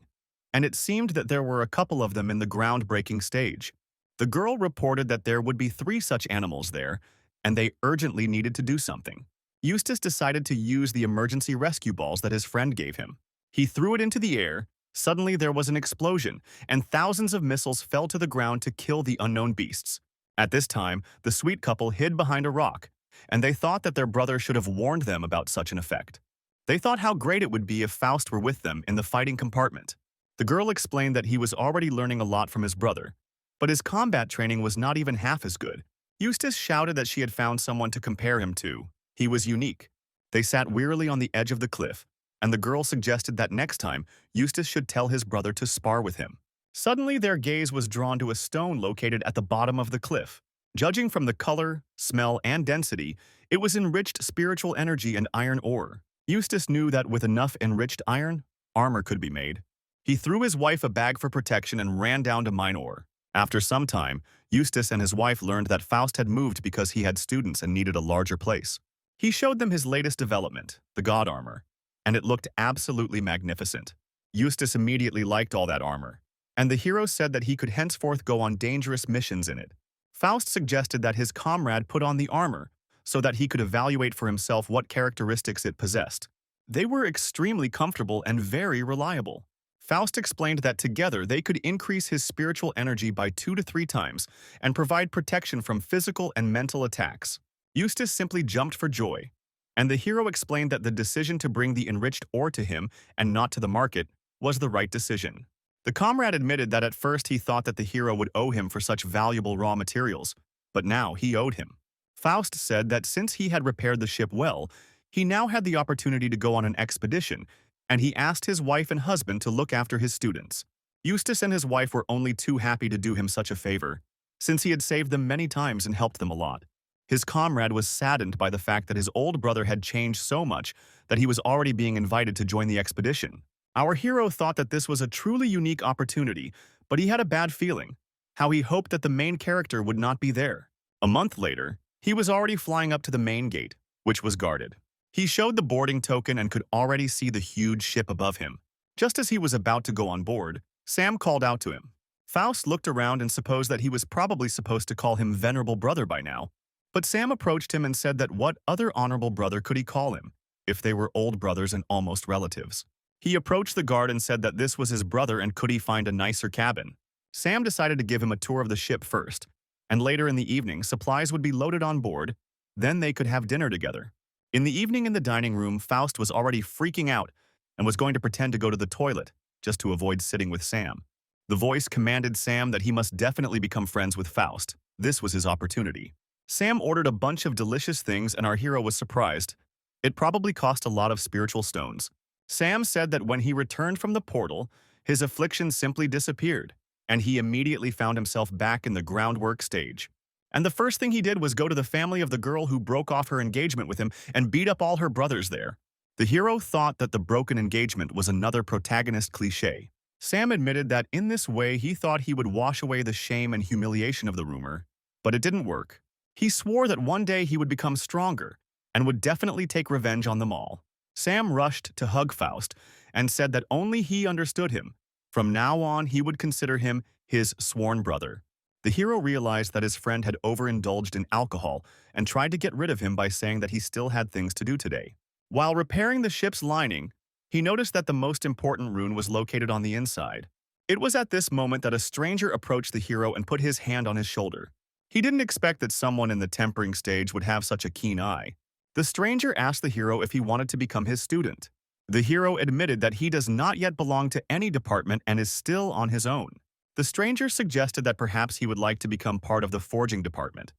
and it seemed that there were a couple of them in the groundbreaking stage. The girl reported that there would be 3 such animals there, and they urgently needed to do something. Eustace decided to use the emergency rescue balls that his friend gave him. He threw it into the air. Suddenly there was an explosion, and thousands of missiles fell to the ground to kill the unknown beasts. At this time, the sweet couple hid behind a rock, and they thought that their brother should have warned them about such an effect. They thought how great it would be if Faust were with them in the fighting compartment. The girl explained that he was already learning a lot from his brother, but his combat training was not even half as good. Eustace shouted that she had found someone to compare him to. He was unique. They sat wearily on the edge of the cliff, and the girl suggested that next time, Eustace should tell his brother to spar with him. Suddenly, their gaze was drawn to a stone located at the bottom of the cliff. Judging from the color, smell, and density, it was enriched spiritual energy and iron ore. Eustace knew that with enough enriched iron, armor could be made. He threw his wife a bag for protection and ran down to mine ore. After some time, Eustace and his wife learned that Faust had moved because he had students and needed a larger place. He showed them his latest development, the god armor, and it looked absolutely magnificent. Eustace immediately liked all that armor, and the hero said that he could henceforth go on dangerous missions in it. Faust suggested that his comrade put on the armor so that he could evaluate for himself what characteristics it possessed. They were extremely comfortable and very reliable. Faust explained that together they could increase his spiritual energy by 2 to 3 times and provide protection from physical and mental attacks. Eustace simply jumped for joy, and the hero explained that the decision to bring the enriched ore to him and not to the market was the right decision. The comrade admitted that at first he thought that the hero would owe him for such valuable raw materials, but now he owed him. Faust said that since he had repaired the ship well, he now had the opportunity to go on an expedition, and he asked his wife and husband to look after his students. Eustace and his wife were only too happy to do him such a favor, since he had saved them many times and helped them a lot. His comrade was saddened by the fact that his old brother had changed so much that he was already being invited to join the expedition. Our hero thought that this was a truly unique opportunity, but he had a bad feeling, how he hoped that the main character would not be there. A month later, He was already flying up to the main gate, which was guarded. He showed the boarding token and could already see the huge ship above him. Just as he was about to go on board, Sam called out to him. Faust looked around and supposed that he was probably supposed to call him venerable brother by now. But Sam approached him and said that what other honorable brother could he call him, if they were old brothers and almost relatives. He approached the guard and said that this was his brother and could he find a nicer cabin. Sam decided to give him a tour of the ship first, and later in the evening supplies would be loaded on board, then they could have dinner together. In the evening in the dining room, Faust was already freaking out and was going to pretend to go to the toilet, just to avoid sitting with Sam. The voice commanded Sam that he must definitely become friends with Faust. This was his opportunity. Sam ordered a bunch of delicious things and our hero was surprised. It probably cost a lot of spiritual stones. Sam said that when he returned from the portal, his affliction simply disappeared, and he immediately found himself back in the groundwork stage. And the first thing he did was go to the family of the girl who broke off her engagement with him and beat up all her brothers there. The hero thought that the broken engagement was another protagonist cliché. Sam admitted that in this way he thought he would wash away the shame and humiliation of the rumor, but it didn't work. He swore that one day he would become stronger and would definitely take revenge on them all. Sam rushed to hug Faust and said that only he understood him. From now on, he would consider him his sworn brother. The hero realized that his friend had overindulged in alcohol and tried to get rid of him by saying that he still had things to do today. While repairing the ship's lining, he noticed that the most important rune was located on the inside. It was at this moment that a stranger approached the hero and put his hand on his shoulder. He didn't expect that someone in the tempering stage would have such a keen eye. The stranger asked the hero if he wanted to become his student. The hero admitted that he does not yet belong to any department and is still on his own. The stranger suggested that perhaps he would like to become part of the forging department.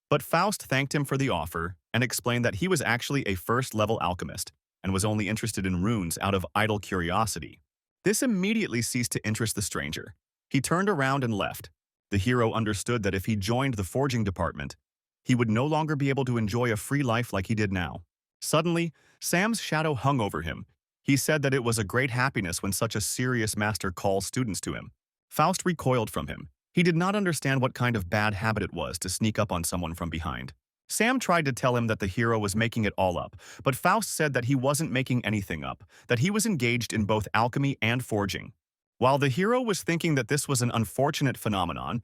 But Faust thanked him for the offer and explained that he was actually a first-level alchemist and was only interested in runes out of idle curiosity. This immediately ceased to interest the stranger. He turned around and left. The hero understood that if he joined the forging department, he would no longer be able to enjoy a free life like he did now. Suddenly, Sam's shadow hung over him. He said that it was a great happiness when such a serious master calls students to him. Faust recoiled from him. He did not understand what kind of bad habit it was to sneak up on someone from behind. Sam tried to tell him that the hero was making it all up, but Faust said that he wasn't making anything up, that he was engaged in both alchemy and forging. While the hero was thinking that this was an unfortunate phenomenon,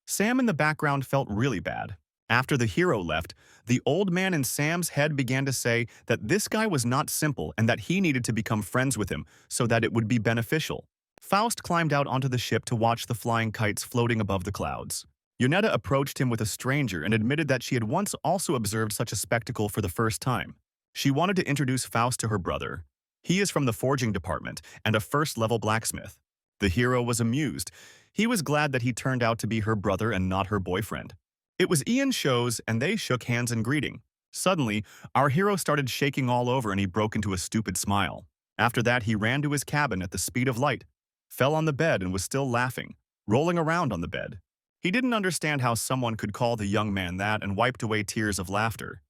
Sam in the background felt really bad. After the hero left, the old man in Sam's head began to say that this guy was not simple and that he needed to become friends with him so that it would be beneficial. Faust climbed out onto the ship to watch the flying kites floating above the clouds. Yonetta approached him with a stranger and admitted that she had once also observed such a spectacle for the first time. She wanted to introduce Faust to her brother. He is from the forging department and a first-level blacksmith. The hero was amused. He was glad that he turned out to be her brother and not her boyfriend. It was Ian Shows, and they shook hands in greeting. Suddenly, our hero started shaking all over and he broke into a stupid smile. After that, he ran to his cabin at the speed of light, fell on the bed and was still laughing, rolling around on the bed. He didn't understand how someone could call the young man that and wiped away tears of laughter.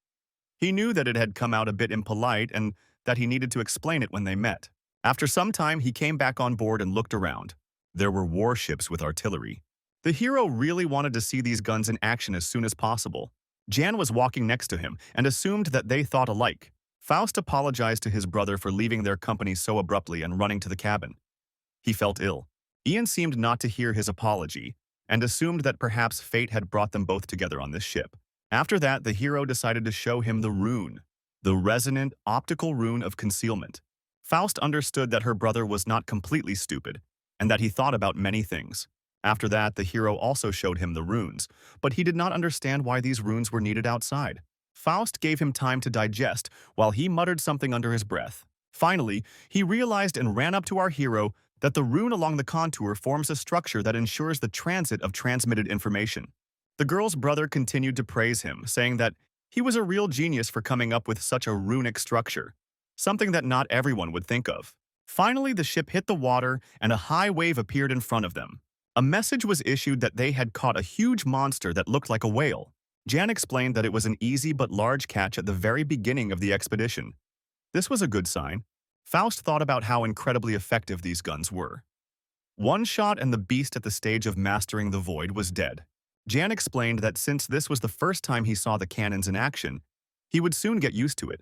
He knew that it had come out a bit impolite and that he needed to explain it when they met. After some time, he came back on board and looked around. There were warships with artillery. The hero really wanted to see these guns in action as soon as possible. Jan was walking next to him and assumed that they thought alike. Faust apologized to his brother for leaving their company so abruptly and running to the cabin. He felt ill. Ian seemed not to hear his apology and assumed that perhaps fate had brought them both together on this ship. After that, the hero decided to show him the rune, the resonant optical rune of concealment. Faust understood that her brother was not completely stupid and that he thought about many things. After that, the hero also showed him the runes, but he did not understand why these runes were needed outside. Faust gave him time to digest while he muttered something under his breath. Finally, he realized and ran up to our hero that the rune along the contour forms a structure that ensures the transit of transmitted information. The girl's brother continued to praise him, saying that he was a real genius for coming up with such a runic structure, something that not everyone would think of. Finally, the ship hit the water and a high wave appeared in front of them. A message was issued that they had caught a huge monster that looked like a whale. Jan explained that it was an easy but large catch at the very beginning of the expedition. This was a good sign. Faust thought about how incredibly effective these guns were. One shot and the beast at the stage of mastering the void was dead. Jan explained that since this was the first time he saw the cannons in action, he would soon get used to it.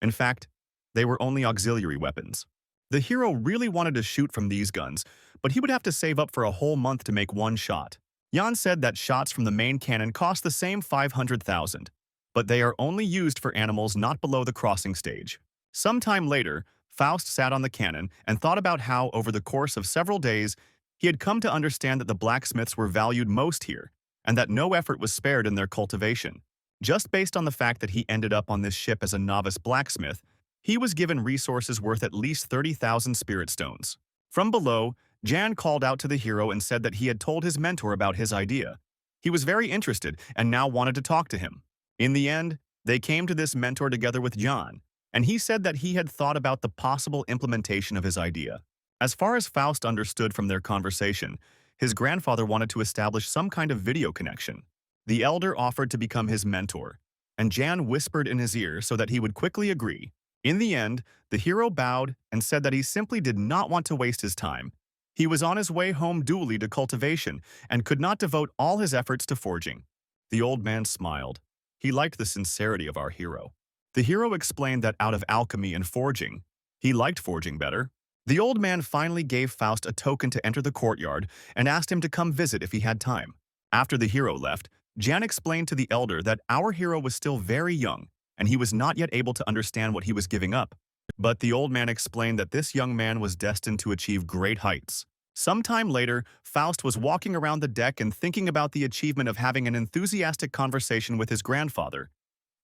In fact, they were only auxiliary weapons. The hero really wanted to shoot from these guns, but he would have to save up for a whole month to make one shot. Jan said that shots from the main cannon cost the same 500,000, but they are only used for animals not below the crossing stage. Sometime later, Faust sat on the cannon and thought about how, over the course of several days, he had come to understand that the blacksmiths were valued most here, and that no effort was spared in their cultivation. Just based on the fact that he ended up on this ship as a novice blacksmith, he was given resources worth at least 30,000 spirit stones. From below, Jan called out to the hero and said that he had told his mentor about his idea. He was very interested and now wanted to talk to him. In the end, they came to this mentor together with Jan, and he said that he had thought about the possible implementation of his idea. As far as Faust understood from their conversation, his grandfather wanted to establish some kind of video connection. The elder offered to become his mentor, and Jan whispered in his ear so that he would quickly agree. In the end, the hero bowed and said that he simply did not want to waste his time. He was on his way home duly to cultivation and could not devote all his efforts to forging. The old man smiled. He liked the sincerity of our hero. The hero explained that out of alchemy and forging, he liked forging better. The old man finally gave Faust a token to enter the courtyard and asked him to come visit if he had time. After the hero left, Jan explained to the elder that our hero was still very young and he was not yet able to understand what he was giving up. But the old man explained that this young man was destined to achieve great heights. Sometime later, Faust was walking around the deck and thinking about the achievement of having an enthusiastic conversation with his grandfather,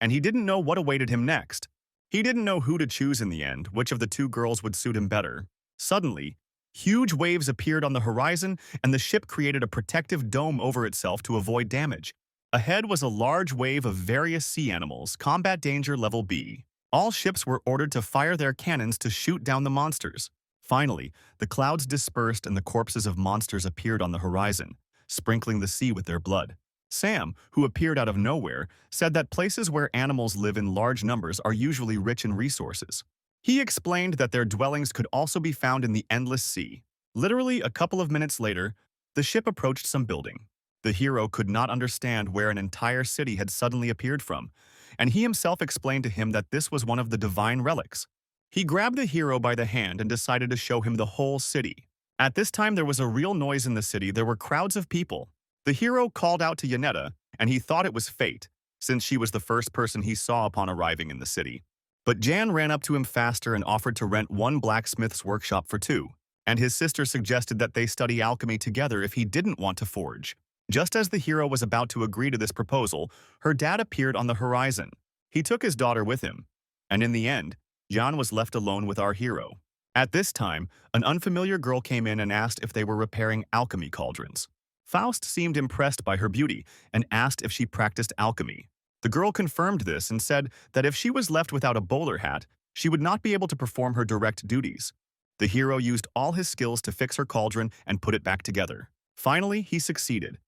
and he didn't know what awaited him next. He didn't know who to choose in the end, which of the two girls would suit him better. Suddenly, huge waves appeared on the horizon, and the ship created a protective dome over itself to avoid damage. Ahead was a large wave of various sea animals, combat danger level B. All ships were ordered to fire their cannons to shoot down the monsters. Finally, the clouds dispersed and the corpses of monsters appeared on the horizon, sprinkling the sea with their blood. Sam, who appeared out of nowhere, said that places where animals live in large numbers are usually rich in resources. He explained that their dwellings could also be found in the endless sea. Literally a couple of minutes later, the ship approached some building. The hero could not understand where an entire city had suddenly appeared from, and he himself explained to him that this was one of the divine relics. He grabbed the hero by the hand and decided to show him the whole city. At this time, there was a real noise in the city. There were crowds of people. The hero called out to Yanetta, and he thought it was fate, since she was the first person he saw upon arriving in the city. But Jan ran up to him faster and offered to rent one blacksmith's workshop for two, and his sister suggested that they study alchemy together if he didn't want to forge. Just as the hero was about to agree to this proposal, her dad appeared on the horizon. He took his daughter with him, and in the end, Jan was left alone with our hero. At this time, an unfamiliar girl came in and asked if they were repairing alchemy cauldrons. Faust seemed impressed by her beauty and asked if she practiced alchemy. The girl confirmed this and said that if she was left without a bowler hat, she would not be able to perform her direct duties. The hero used all his skills to fix her cauldron and put it back together. Finally, he succeeded,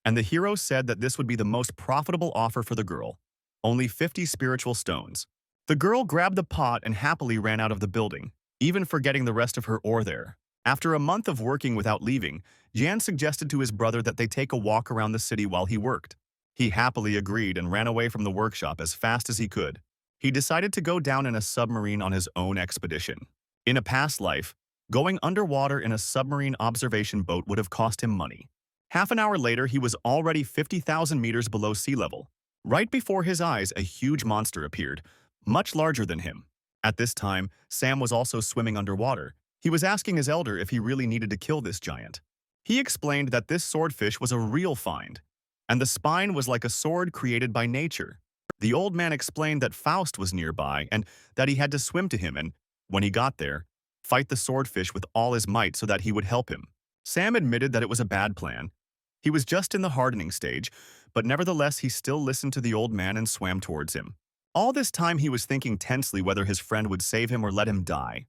and the hero said that this would be the most profitable offer for the girl. Only 50 spiritual stones. The girl grabbed the pot and happily ran out of the building, even forgetting the rest of her ore there. After a month of working without leaving, Jan suggested to his brother that they take a walk around the city while he worked. He happily agreed and ran away from the workshop as fast as he could. He decided to go down in a submarine on his own expedition. In a past life, going underwater in a submarine observation boat would have cost him money. Half an hour later, he was already 50,000 meters below sea level. Right before his eyes, a huge monster appeared, much larger than him. At this time, Sam was also swimming underwater. He was asking his elder if he really needed to kill this giant. He explained that this swordfish was a real find, and the spine was like a sword created by nature. The old man explained that Faust was nearby and that he had to swim to him and, when he got there, fight the swordfish with all his might so that he would help him. Sam admitted that it was a bad plan. He was just in the hardening stage, but nevertheless he still listened to the old man and swam towards him. All this time he was thinking tensely whether his friend would save him or let him die.